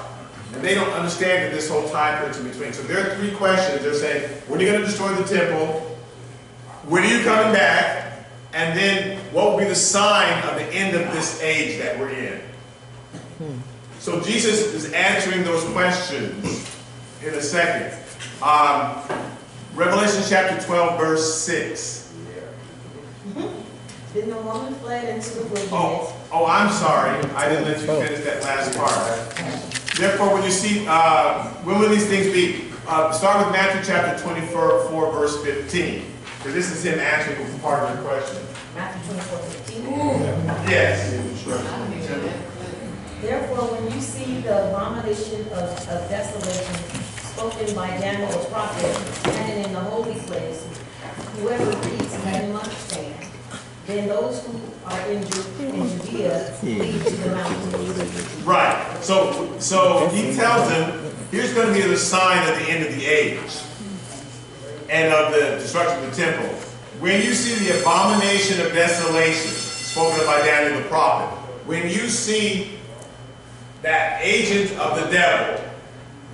And they don't understand this whole time period in between. So there are three questions. They're saying, when are you going to destroy the temple? When are you coming back? And then what will be the sign of the end of this age that we're in? So Jesus is answering those questions in a second. Revelation chapter 12, verse 6. Then the woman fled into the wilderness. Oh, I'm sorry. I didn't let you finish that last part. Therefore, when you see, when will these things be? Start with Matthew chapter 24, verse 15. So this is him answering part of your question. Matthew 24:15. Yes. Therefore, when you see the abomination of desolation spoken by Daniel the prophet, standing in the holy place, whoever reads, let him understand. Then those who are in Judea flee to the mountains. Right. So he tells them, here's going to be the sign of the end of the age and of the destruction of the temple. When you see the abomination of desolation spoken of by Daniel the prophet, when you see that agent of the devil,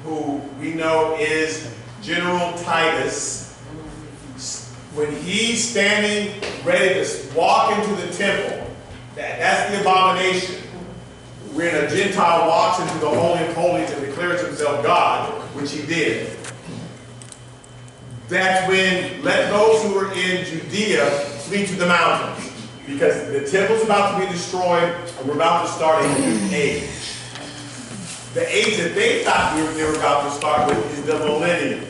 who we know is General Titus, when he's standing ready to walk into the temple, that's the abomination. When a Gentile walks into the Holy of Holies and declares himself God, which he did, that's when let those who are in Judea flee to the mountains. Because the temple's about to be destroyed, and we're about to start a new age. The age that they thought they were about to start with is the millennium.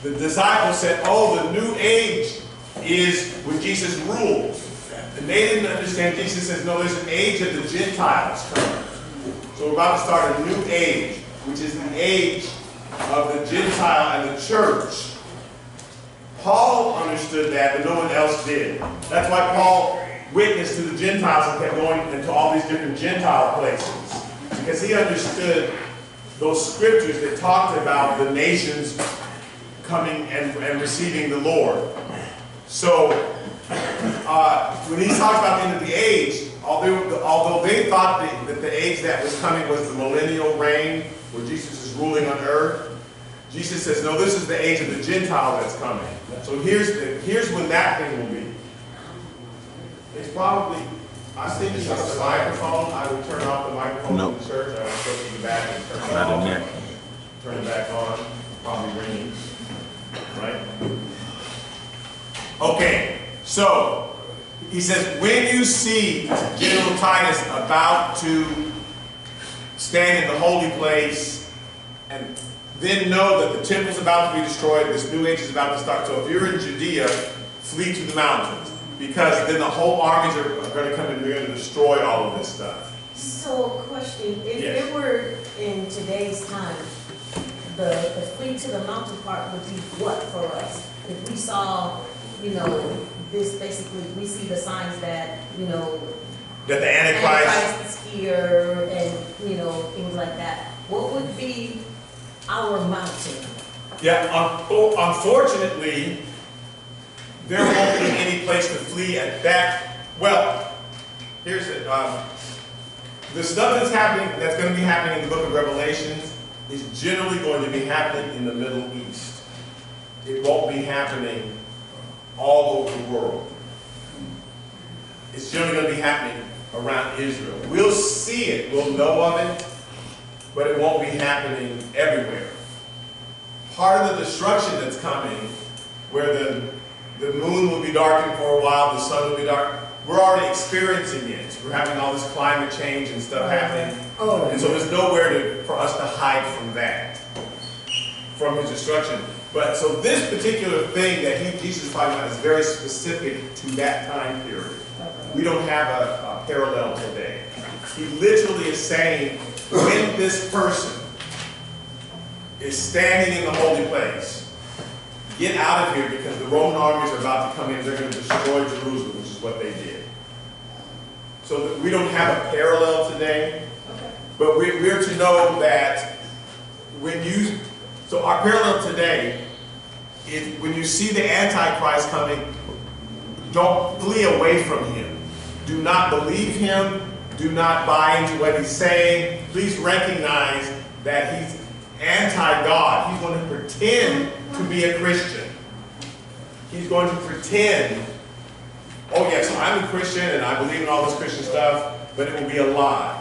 The disciples said, oh, the new age is when Jesus rules. And they didn't understand. Jesus says, no, there's an age of the Gentiles coming. So we're about to start a new age, which is the age of the Gentile and the church. Paul understood that, but no one else did. That's why Paul witnessed to the Gentiles and kept going into all these different Gentile places. Because he understood those scriptures that talked about the nations coming and receiving the Lord. So, when he talks about the end of the age, although they thought that the age that was coming was the millennial reign, where Jesus is ruling on earth, Jesus says, no, this is the age of the Gentile that's coming. So here's when that thing will be. It's probably, I was thinking about the microphone. I would turn off the microphone in the church. I would go to the back and turn it off. Turn it back on. Probably ringing. Right? Okay, so he says, when you see General Titus about to stand in the holy place, and then know that the temple's about to be destroyed, this new age is about to start. So if you're in Judea, flee to the mountains, because then the whole armies are going to come and they're going to destroy all of this stuff. So, question, if Yes. it were in today's time, the flee to the mountain part would be what for us? If we saw, this basically, we see the signs that, That the Antichrist is here and, things like that. What would be our mountain? Yeah, unfortunately, there won't be any place to flee at that. Well, here's it. The stuff that's going to be happening in the book of Revelations is generally going to be happening in the Middle East. It won't be happening all over the world. It's generally going to be happening around Israel. We'll see it, we'll know of it, but it won't be happening everywhere. Part of the destruction that's coming, where the moon will be darkened for a while, the sun will be dark, we're already experiencing it. We're having all this climate change and stuff happening. And so there's nowhere for us to hide from that, from his destruction. But so this particular thing that Jesus is talking about is very specific to that time period. We don't have a parallel today. He literally is saying, when this person is standing in the holy place, get out of here, because the Roman armies are about to come in. They're going to destroy Jerusalem, which is what they did. So we don't have a parallel today, but we're to know that so our parallel today is when you see the Antichrist coming, don't flee away from him. Do not believe him. Do not buy into what he's saying. Please recognize that he's anti-God. He's going to pretend to be a Christian. He's going to pretend, oh yes, I'm a Christian and I believe in all this Christian stuff, but it will be a lie.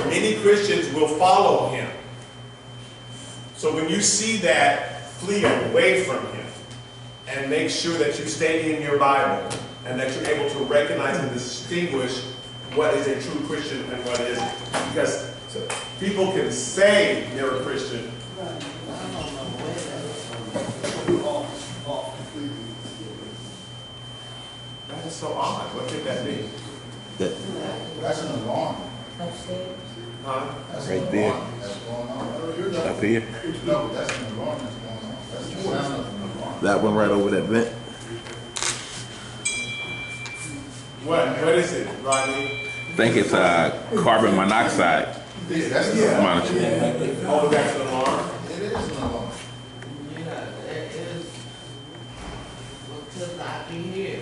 Many Christians will follow him. So when you see that, flee away from him and make sure that you stay in your Bible and that you're able to recognize and distinguish what is a true Christian and what isn't. Because people can say they're a Christian. That is so odd. What could that be? That's an alarm. Upstairs? Huh? That's Right an there. alarm that's going on. Up here. No, that's an alarm that's going on. That's the sound of an alarm. That one right over that vent. What is it, Rodney? I think it's carbon monoxide Yeah, that's an alarm. monitor. Oh, that's an alarm? It is an alarm. It is, because I be here.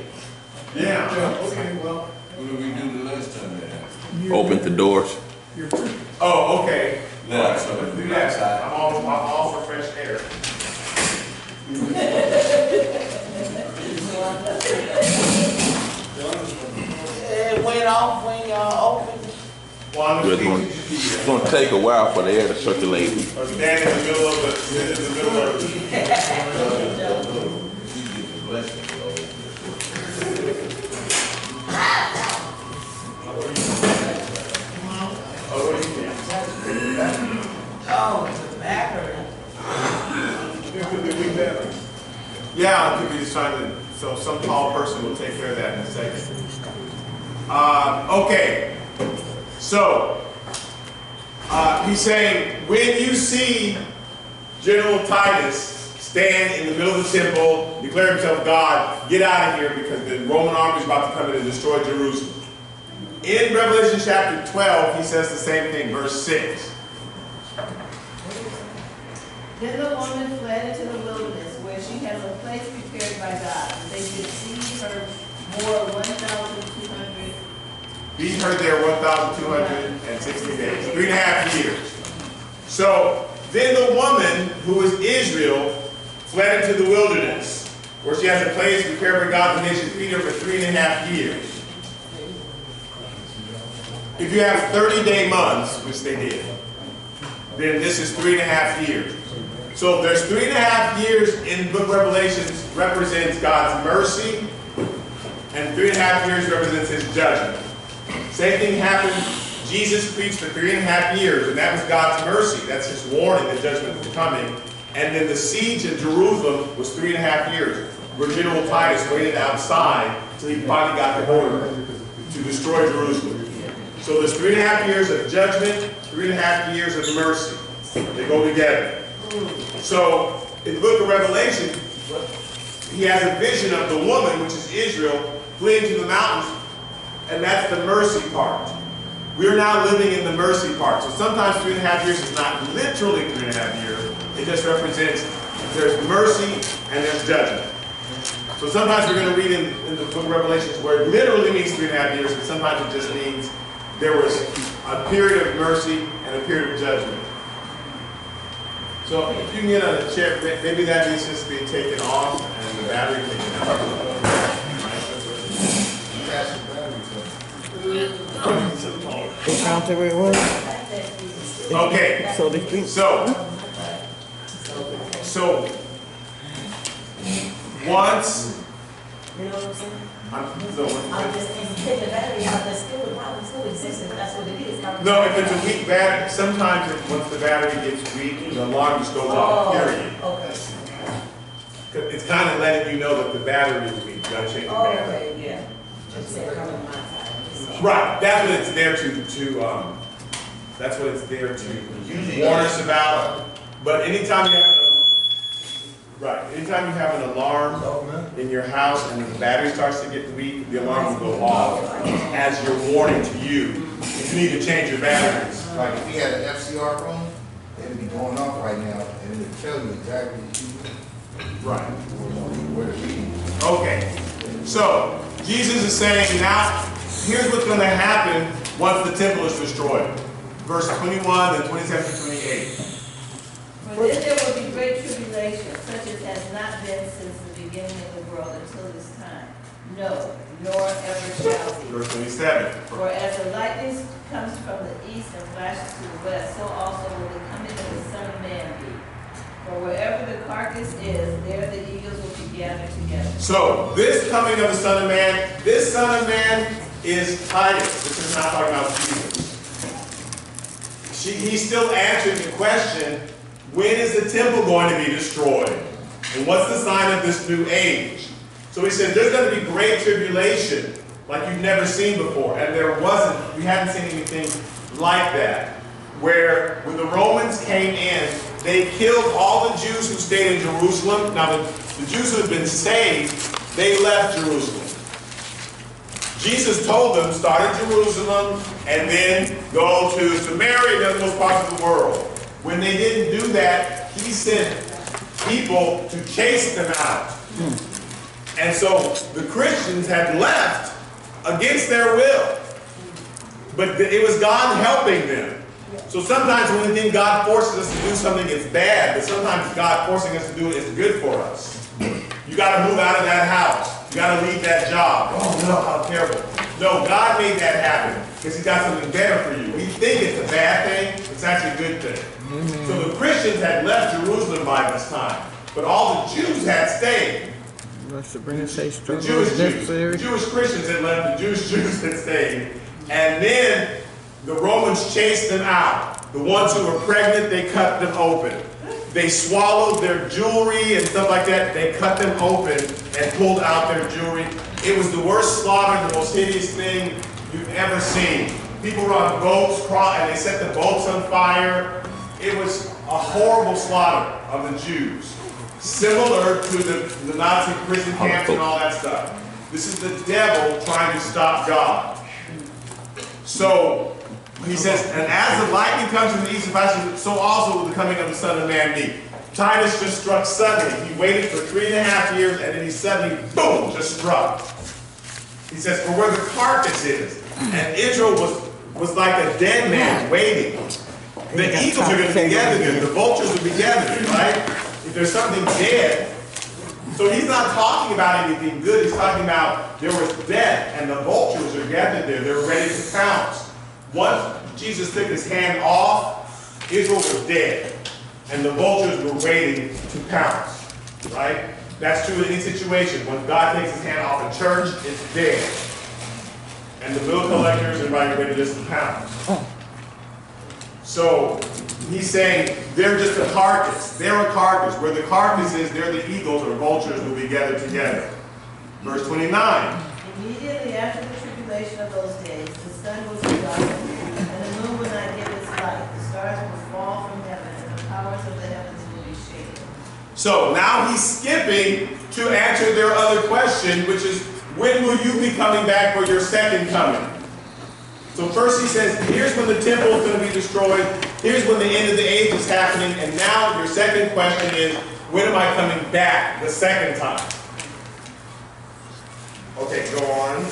Yeah. Okay, well, what did we do the last time that happened? Open the doors. Oh, okay. Yeah, so Let's do that. I'm all for fresh air. It went off when y'all opened. Well, It's going to take a while for the air to circulate. stand in the middle of the, Could be a weak battery. Yeah, could be just trying to, so some tall person will take care of that in a second. Okay, so he's saying, when you see General Titus stand in the middle of the temple, declare himself God, get out of here because the Roman army is about to come in and destroy Jerusalem. In Revelation chapter 12, he says the same thing, verse 6. Then the woman fled into the wilderness, where she has a place prepared by God, that they should feed her more 1,200. Feed her there 1,260 days, 3.5 years. So then the woman, who is Israel, fled into the wilderness, where she has a place prepared by God, and they should feed her for 3.5 years. If you have 30-day months, which they did, then this is 3.5 years. So if there's 3.5 years in the book of Revelations represents God's mercy, and 3.5 years represents his judgment. Same thing happened. Jesus preached for 3.5 years, and that was God's mercy. That's his warning that judgment was coming. And then the siege of Jerusalem was 3.5 years, where General Titus waited outside until he finally got the order to destroy Jerusalem. So there's 3.5 years of judgment, 3.5 years of mercy. They go together. So in the book of Revelation, he has a vision of the woman, which is Israel, fleeing to the mountains, and that's the mercy part. We're now living in the mercy part. So sometimes 3.5 years is not literally 3.5 years. It just represents there's mercy and there's judgment. So sometimes we're going to read in the book of Revelations where it literally means 3.5 years, and sometimes it just means there was a period of mercy and a period of judgment. So if you can get on a chair, maybe that needs just to be taken off and the battery taken out. They counted where it was. Okay. So once. You know what I'm saying? I'm just taking the battery out, that still would probably still exist if that's what it is. No, if it's a weak battery, sometimes once the battery gets weak, the alarm just goes off, period. Okay. It's kind of letting you know that the battery is weak. You gotta change the battery. Okay, yeah. Just said come on my side. Right, that's what it's there to that's what it's there to warn us about. But anytime you have an alarm in your house and the battery starts to get weak, the alarm will go off as your warning to you. If you need to change your batteries. Like if you had an FCR room, it'd be going off right now, and it'd tell you exactly where to be. Okay, so Jesus is saying now, here's what's going to happen once the temple is destroyed. Verse 21 and 27 to 28. For then there will be great tribulation, such as has not been since the beginning of the world until this time. No, nor ever shall be. Verse 27. For as the lightning comes from the east and flashes to the west, so also will the coming of the Son of Man be. For wherever the carcass is, there the eagles will be gathered together. So, this coming of the Son of Man, this Son of Man is Titus. This is not talking about Jesus. He's still answering the question, when is the temple going to be destroyed? And what's the sign of this new age? So he said, there's going to be great tribulation like you've never seen before. And there wasn't, we haven't seen anything like that. Where when the Romans came in, they killed all the Jews who stayed in Jerusalem. Now the Jews who had been saved, they left Jerusalem. Jesus told them, start at Jerusalem and then go to Samaria and the other parts of the world. When they didn't do that, he sent people to chase them out. And so the Christians had left against their will. But it was God helping them. So sometimes when we think God forces us to do something, it's bad. But sometimes God forcing us to do it is good for us. You got to move out of that house. You got to leave that job. Oh no, how terrible. No, God made that happen because he got something better for you. We think it's a bad thing. It's actually a good thing. So the Christians had left Jerusalem by this time. But all the Jews had stayed. The Jewish Christians had left, the Jewish Jews had stayed. And then the Romans chased them out. The ones who were pregnant, they cut them open. they swallowed their jewelry and stuff like that. They cut them open and pulled out their jewelry. It was the worst slaughter, the most hideous thing you've ever seen. People were on boats, and they set the boats on fire. It was a horrible slaughter of the Jews, similar to the Nazi prison camps and all that stuff. This is the devil trying to stop God. So he says, and as the lightning comes from the east and west, so also will the coming of the Son of Man be. Titus just struck suddenly. He waited for 3.5 years, and then he suddenly, boom, just struck. He says, for where the carcass is, and Israel was like a dead man waiting. The eagles are going to be gathered, the vultures will be gathered, right? If there's something dead. So he's not talking about anything good. He's talking about there was death, and the vultures are gathered there. They're ready to pounce. Once Jesus took his hand off, Israel was dead, and the vultures were waiting to pounce, right? That's true in any situation. When God takes his hand off a church, it's dead. And the bill collectors are ready just to pounce. So he's saying they're just a carcass. They're a carcass. Where the carcass is, they're the eagles or vultures will be gathered together. Verse 29. Immediately after the tribulation of those days, the sun will be darkened, and the moon will not give its light. The stars will fall from heaven, and the powers of the heavens will be shaken. So now he's skipping to answer their other question, which is, when will you be coming back for your second coming? So first he says, here's when the temple is going to be destroyed. Here's when the end of the age is happening. And now your second question is, when am I coming back the second time? Okay, go on.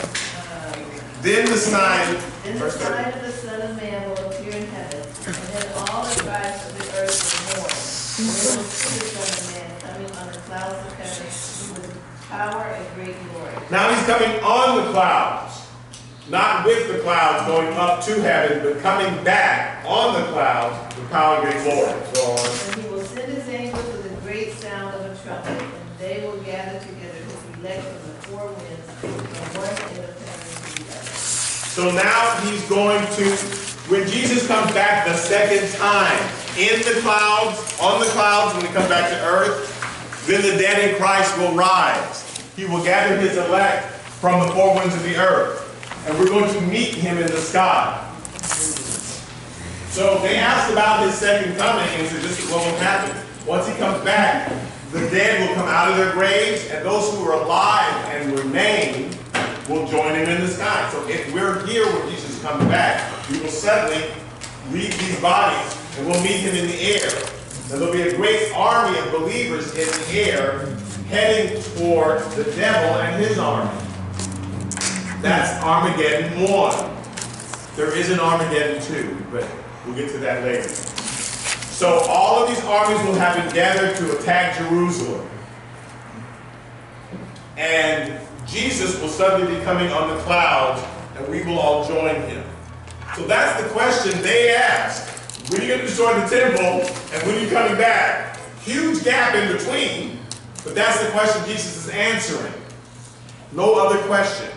Then the sign. Then the sign of the Son of Man will appear in heaven, and then all the tribes of the earth will mourn. And they will see the Son of Man coming on the clouds of heaven with power and great glory. Now he's coming on the clouds. Not with the clouds going up to heaven, but coming back on the clouds with power and great glory. Go on. And he will send his angels with a great sound of a trumpet, and they will gather together his elect from the four winds, from one end of heaven to the other. So now he's going to, when Jesus comes back the second time, in the clouds, on the clouds, when he comes back to earth, then the dead in Christ will rise. He will gather his elect from the four winds of the earth. And we're going to meet him in the sky. So they asked about his second coming, and said, this is what will happen. Once he comes back, the dead will come out of their graves, and those who are alive and remain will join him in the sky. So if we're here when Jesus comes back, we will suddenly leave these bodies, and we'll meet him in the air. And there'll be a great army of believers in the air heading toward the devil and his army. That's Armageddon 1. There is an Armageddon 2, but we'll get to that later. So all of these armies will have been gathered to attack Jerusalem. And Jesus will suddenly be coming on the clouds, and we will all join him. So that's the question they asked. When are you going to destroy the temple, and when are you coming back? Huge gap in between, but that's the question Jesus is answering. No other question.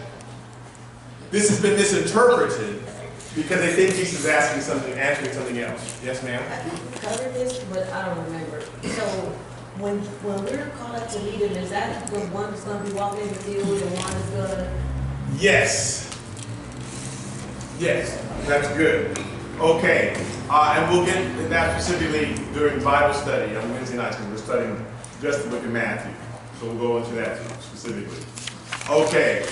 This has been misinterpreted because they think Jesus is answering something else. Yes, ma'am? I covered this, but I don't remember. So when we're called up to meet him, is that the one that's going to be walking in the field and one is going to? Yes. Yes, that's good. Okay, and we'll get to that specifically during Bible study on Wednesday nights because we're studying just the book of Matthew. So we'll go into that specifically. Okay.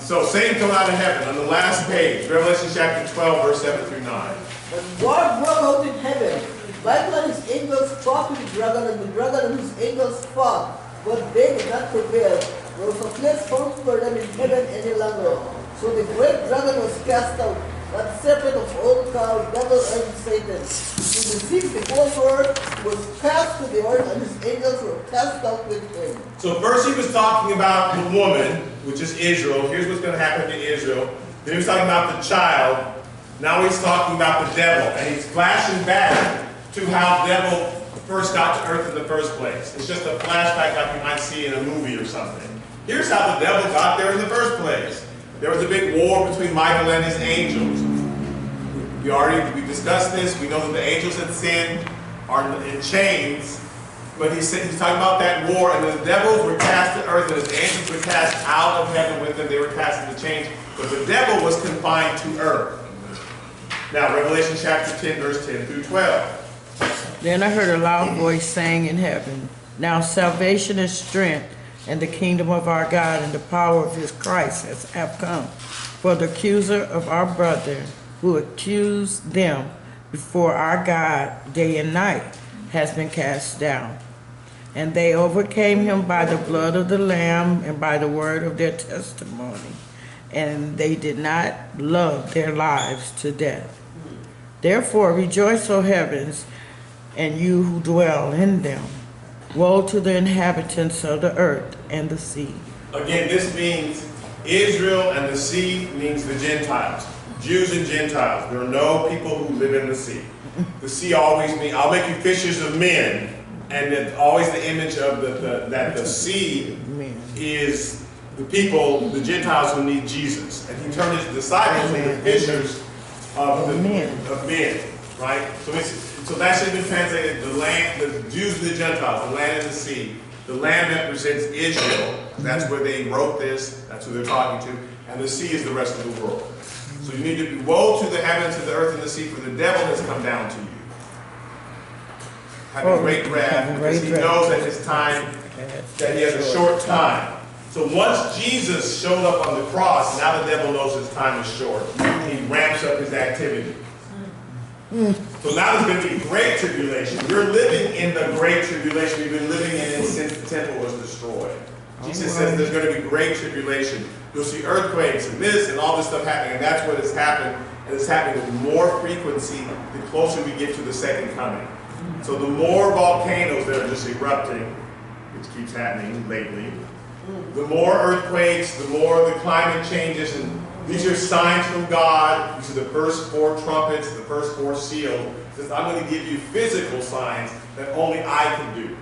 So Satan come out of heaven on the last page, Revelation chapter 12, verse 7 through 9. But God broke out in heaven. Michael and his angels fought with the dragon, and the dragon and his angels fought, but they did not prevail. There was a place found for them in heaven any longer. So the great dragon was cast out, that serpent of old called devil and Satan. He deceived the whole world, was cast to the earth, and his angels were cast out with him. So first he was talking about the woman, which is Israel. Here's what's going to happen to Israel. Then he was talking about the child. Now he's talking about the devil. And he's flashing back to how the devil first got to earth in the first place. It's just a flashback like you might see in a movie or something. Here's how the devil got there in the first place. There was a big war between Michael and his angels. We discussed this. We know that the angels had sinned. are in chains, but he's talking about that war, and the devils were cast to earth, and his angels were cast out of heaven with them. They were cast into chains, but the devil was confined to earth. Now, Revelation chapter 10, verse 10 through 12. Then I heard a loud voice saying in heaven, now salvation and strength and the kingdom of our God and the power of his Christ have come. For the accuser of our brother, who accused them before our God day and night, has been cast down. And they overcame him by the blood of the Lamb and by the word of their testimony. And they did not love their lives to death. Therefore rejoice, O heavens, and you who dwell in them. Woe to the inhabitants of the earth and the sea. Again, this means Israel, and the sea means the Gentiles. Jews and Gentiles. There are no people who live in the sea. The sea always means, I'll make you fishers of men. And it's always the image of that the sea is the people, the Gentiles who need Jesus. And he turned his disciples into fishers of men, right? So that should be translated, the land, the Jews and the Gentiles, the land and the sea. The land represents Israel. That's where they wrote this. That's who they're talking to. And the sea is the rest of the world. So you need to be, woe to the heavens and the earth and the sea, for the devil has come down to you. Having great wrath, because he knows that his time, that he has a short time. So once Jesus showed up on the cross, now the devil knows his time is short. He ramps up his activity. So now there's going to be great tribulation. We're living in the great tribulation. We've been living in it since the temple was destroyed. Jesus says there's going to be great tribulation. You'll see earthquakes and this and all this stuff happening, and that's what has happened. And it's happening with more frequency the closer we get to the second coming. So the more volcanoes that are just erupting, which keeps happening lately, the more earthquakes, the more the climate changes, and these are signs from God. These are the first 4 trumpets, the first 4 seals. He says, I'm going to give you physical signs that only I can do.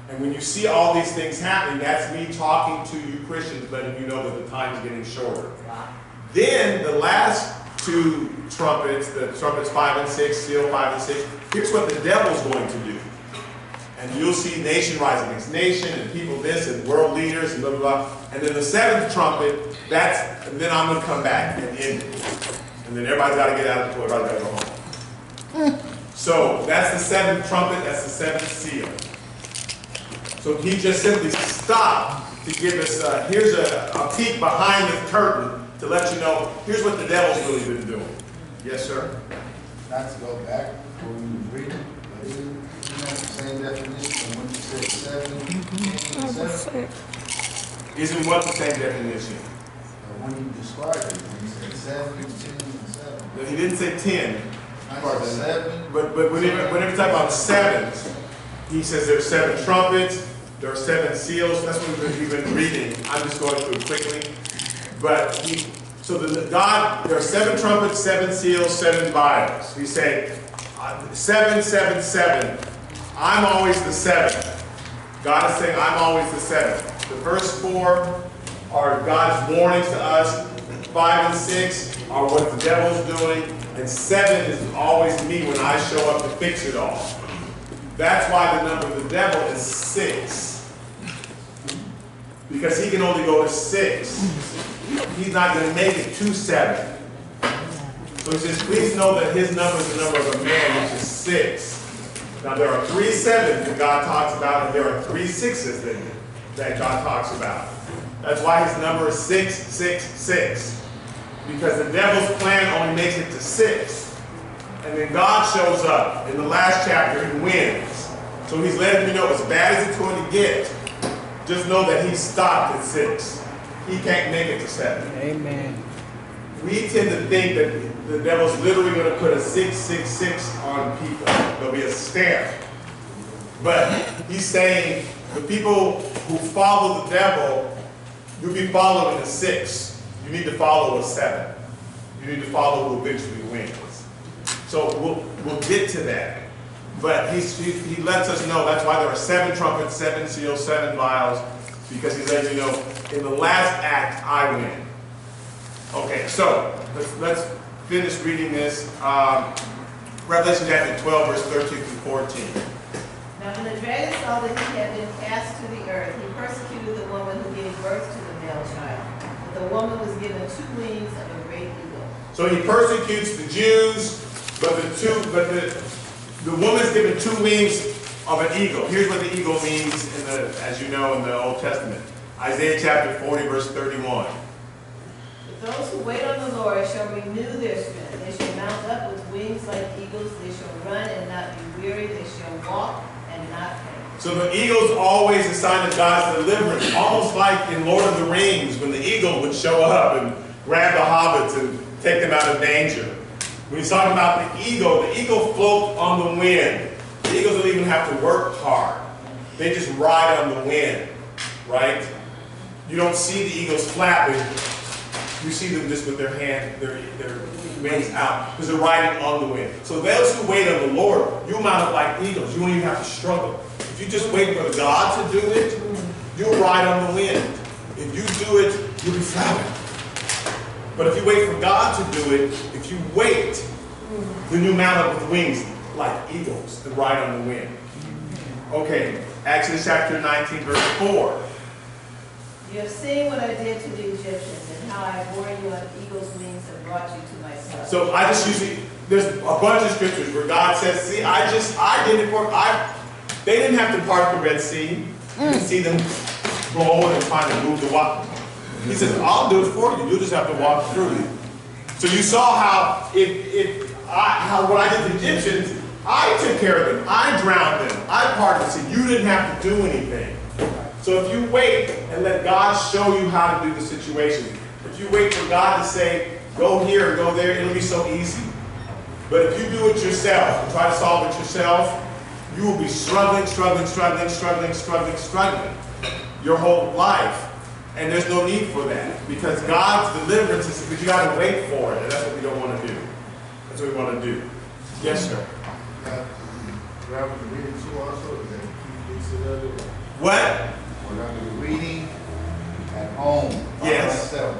And when you see all these things happening, that's me talking to you Christians, letting you know that the time is getting shorter. Then the last 2 trumpets, the trumpets 5 and 6, seal 5 and 6, here's what the devil's going to do. And you'll see nation rise against nation, and people this, and world leaders, and blah, blah, blah. And then the 7th trumpet, and then I'm going to come back and end it. And then everybody's got to get out of the pool, everybody's got to go home. So that's the 7th trumpet, that's the 7th seal. So he just simply stopped to give us, here's a peek behind the curtain to let you know, here's what the devil's really been doing. Yes, sir? Not to go back when we was reading, but isn't that the same definition when you said 7? Isn't what the same definition? When you described it, when you said 7, 10, and 7. No, he didn't say 10. I said 7. But whenever you talk about 7s, he says there are 7 trumpets, there are 7 seals. That's what we've been reading. I'm just going through it quickly. But there are 7 trumpets, 7 seals, 7 vials. He said, 7, 7, 7. I'm always the 7th. God is saying, I'm always the 7th. The first 4 are God's warnings to us. 5 and 6 are what the devil's doing. And 7 is always me when I show up to fix it all. That's why the number of the devil is 6. Because he can only go to 6. He's not going to make it to 7. So he says, please know that his number is the number of a man, which is 6. Now there are 3 7s that God talks about, and there are 3 6s that God talks about. That's why his number is 6, 6, 6. Because the devil's plan only makes it to 6. And then God shows up in the last chapter and wins. So he's letting me know as bad as it's going to get, just know that he stopped at 6. He can't make it to 7. Amen. We tend to think that the devil's literally going to put a 666 on people. There'll be a stamp. But he's saying the people who follow the devil, you'll be following a 6. You need to follow a 7. You need to follow who eventually wins. So we'll get to that. But he lets us know that's why there are 7 trumpets, 7 seals, 7 vials, because he's letting you know, in the last act, I win. Okay, so let's finish reading this. Revelation chapter 12, verse 13 through 14. Now when the dragon saw that he had been cast to the earth, he persecuted the woman who gave birth to the male child. But the woman was given 2 wings of a great eagle. So he persecutes the Jews, but the woman's given 2 wings of an eagle. Here's what the eagle means as you know, in the Old Testament. Isaiah chapter 40, verse 31. But those who wait on the Lord shall renew their strength. They shall mount up with wings like eagles. They shall run and not be weary. They shall walk and not faint. So the eagle's always a sign of God's deliverance, almost like in Lord of the Rings, when the eagle would show up and grab the hobbits and take them out of danger. When he's talking about the eagle floats on the wind. The eagles don't even have to work hard. They just ride on the wind, right? You don't see the eagles flapping. You see them just with their wings out, because they're riding on the wind. So those who wait on the Lord, you mount up like eagles. You won't even have to struggle. If you just wait for God to do it, you'll ride on the wind. If you do it, you'll be flapping. But if you wait for God to do it, if you wait, then you mount up with wings like eagles and ride on the wind. Okay, Exodus chapter 19, verse 4. You have seen what I did to the Egyptians and how I bore you on eagle's wings and brought you to myself. So I just usually, there's a bunch of scriptures where God says, see, I did it for, they didn't have to part the Red Sea. You can see them go and trying to move the water. He says, I'll do it for you. You just have to walk through it. So you saw how when I did the Egyptians, I took care of them. I drowned them. I parted the sea. You didn't have to do anything. So if you wait and let God show you how to do the situation, if you wait for God to say, go here, go there, it'll be so easy. But if you do it yourself, and try to solve it yourself, you will be struggling your whole life. And there's no need for that, because God's deliverance is, but you got to wait for it, and that's what we don't want to do. That's what we want to do. Yes, sir. Rather than reading too also, is that keep fixing it? What? We're going to be reading at home by Yes. myself.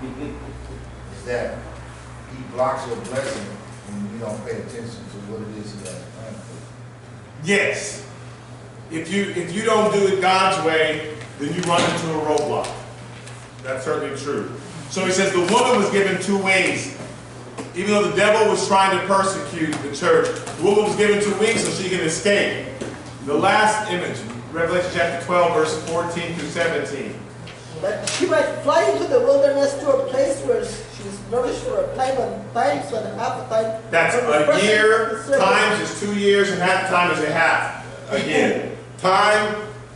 Is that he blocks your blessing when you don't pay attention to what it is he has planned for you. Yes. If you don't do it God's way, then you run into a roadblock. That's certainly true. So he says the woman was given 2 wings. Even though the devil was trying to persecute the church, the woman was given 2 wings so she can escape. The last image, Revelation chapter 12, verse 14 through 17. That she might fly into the wilderness to a place where she is nourished for a time and times and half a time. That's a year, times is 2 years, and half the time is a half. Again, times,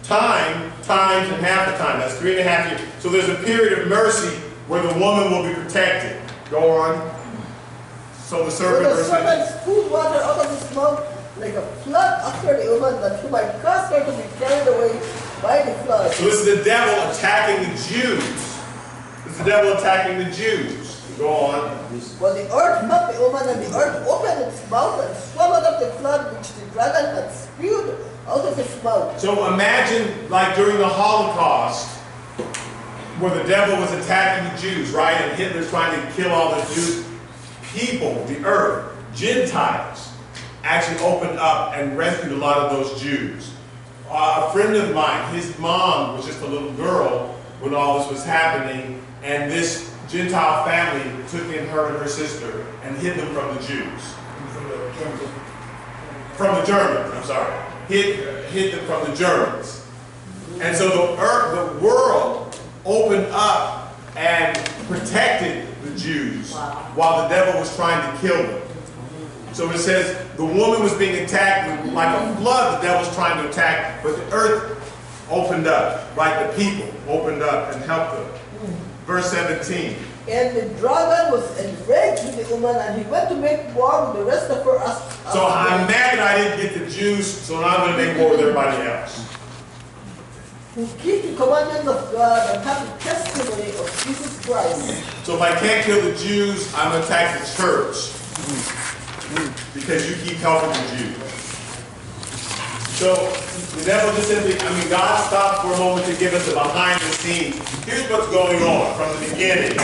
and half the time. That's 3.5 years. So there's a period of mercy where the woman will be protected. Go on. So the serpent spewed water out of his mouth like a flood after the woman, that he might cause her to be carried away by the flood. So this is the devil attacking the Jews. This is the devil attacking the Jews. Go on. Well, the earth met the woman, and the earth opened its mouth and swallowed up the flood which the dragon had spewed out of his mouth. So imagine, like during the Holocaust, where the devil was attacking the Jews, right? And Hitler's trying to kill all the Jews. People, the earth, Gentiles, actually opened up and rescued a lot of those Jews. A friend of mine, his mom was just a little girl when all this was happening, and this Gentile family took in her and her sister and hid them from the Jews. From the Germans, I'm sorry. Hid them from the Germans. And so the world opened up and protected the Jews while the devil was trying to kill them. So it says the woman was being attacked like a flood. The devil was trying to attack, but the earth opened up, like the people opened up and helped them. Verse 17. And the dragon was enraged with the woman, and he went to make war with the rest of her. So I'm mad that I didn't get the Jews, so now I'm going to make war with everybody else. Who keep the commandments of God and have the testimony of Jesus Christ. So if I can't kill the Jews, I'm going to attack the church. Because you keep helping the Jews. So the devil just simply, God stopped for a moment to give us a behind the scenes. Here's what's going on from the beginning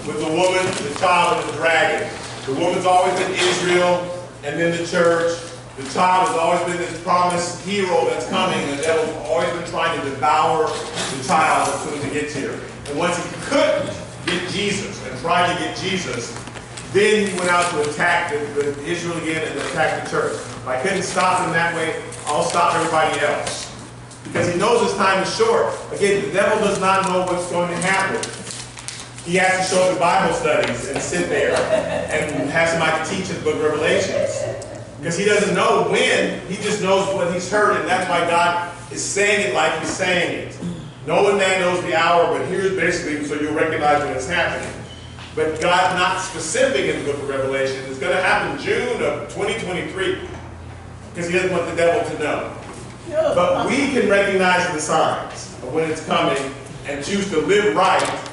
with the woman, the child, and the dragon. The woman's always been Israel. and then the church. The child has always been this promised hero that's coming. The devil's always been trying to devour the child as soon as he gets here. And once he couldn't get Jesus and tried to get Jesus, then he went out to attack the Israel again and attack the church. If I couldn't stop him that way, I'll stop everybody else. Because he knows his time is short. Again, the devil does not know what's going to happen. He has to show up in Bible studies and sit there and have somebody to teach his book of Revelations. Because he doesn't know when, he just knows what he's heard, and that's why God is saying it like he's saying it. No one man knows the hour, but here's basically so you'll recognize when it's happening. But God's not specific in the book of Revelation. It's going to happen June of 2023, because he doesn't want the devil to know. But we can recognize the signs of when it's coming and choose to live right,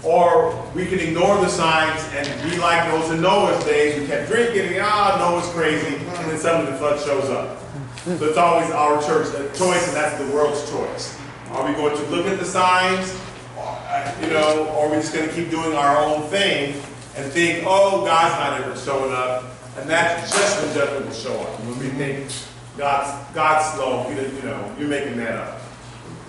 or we can ignore the signs and be like those in Noah's days who kept drinking, and Noah's crazy, and then suddenly the flood shows up. So it's always our choice, and that's the world's choice. Are we going to look at the signs, or are we just going to keep doing our own thing and think, oh, God's not ever showing up, and that's just when judgment will show up. When we think God's slow, you're making that up.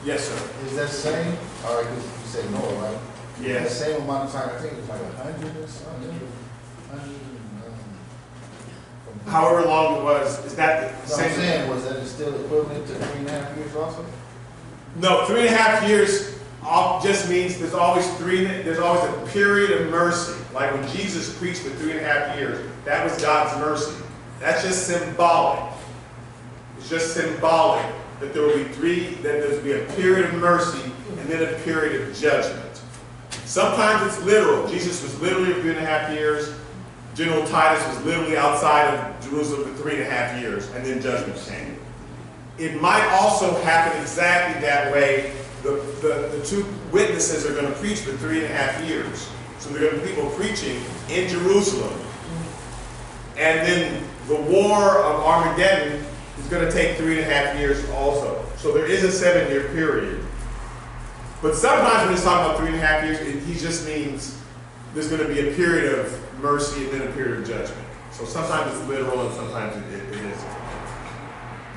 Yes, sir. Is that same? All right, because you say Noah, right? Yes. The same amount of time, I think it was like 100 or something. 100, However long it was, is that the no, same? I'm saying, was that still equivalent to 3.5 years also? No, 3.5 years just means there's always a period of mercy. Like when Jesus preached for 3.5 years, that was God's mercy. That's just symbolic. It's just symbolic that there will be a period of mercy and then a period of judgment. Sometimes it's literal. Jesus was literally 3.5 years. General Titus was literally outside of Jerusalem for 3.5 years, and then judgment came. It might also happen exactly that way. The two witnesses are going to preach for 3.5 years. So there are going to be people preaching in Jerusalem. And then the war of Armageddon is going to take 3.5 years also. So there is a 7-year period. But sometimes when he's talking about 3.5 years, he just means there's going to be a period of mercy and then a period of judgment. So sometimes it's literal and sometimes it isn't.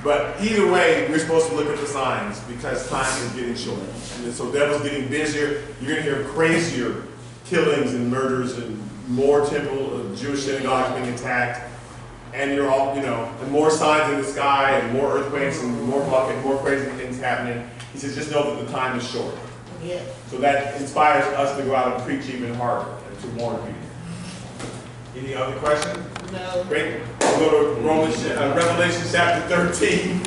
But either way, we're supposed to look at the signs because time is getting short. And so the devil's getting busier. You're going to hear crazier killings and murders and more Jewish synagogues being attacked. And you're all, and more signs in the sky and more earthquakes and more crazy things happening. He says, just know that the time is short. Yeah. So that inspires us to go out and preach even harder and to warn people. Any other questions? No. Great. We'll go to Revelation chapter 13.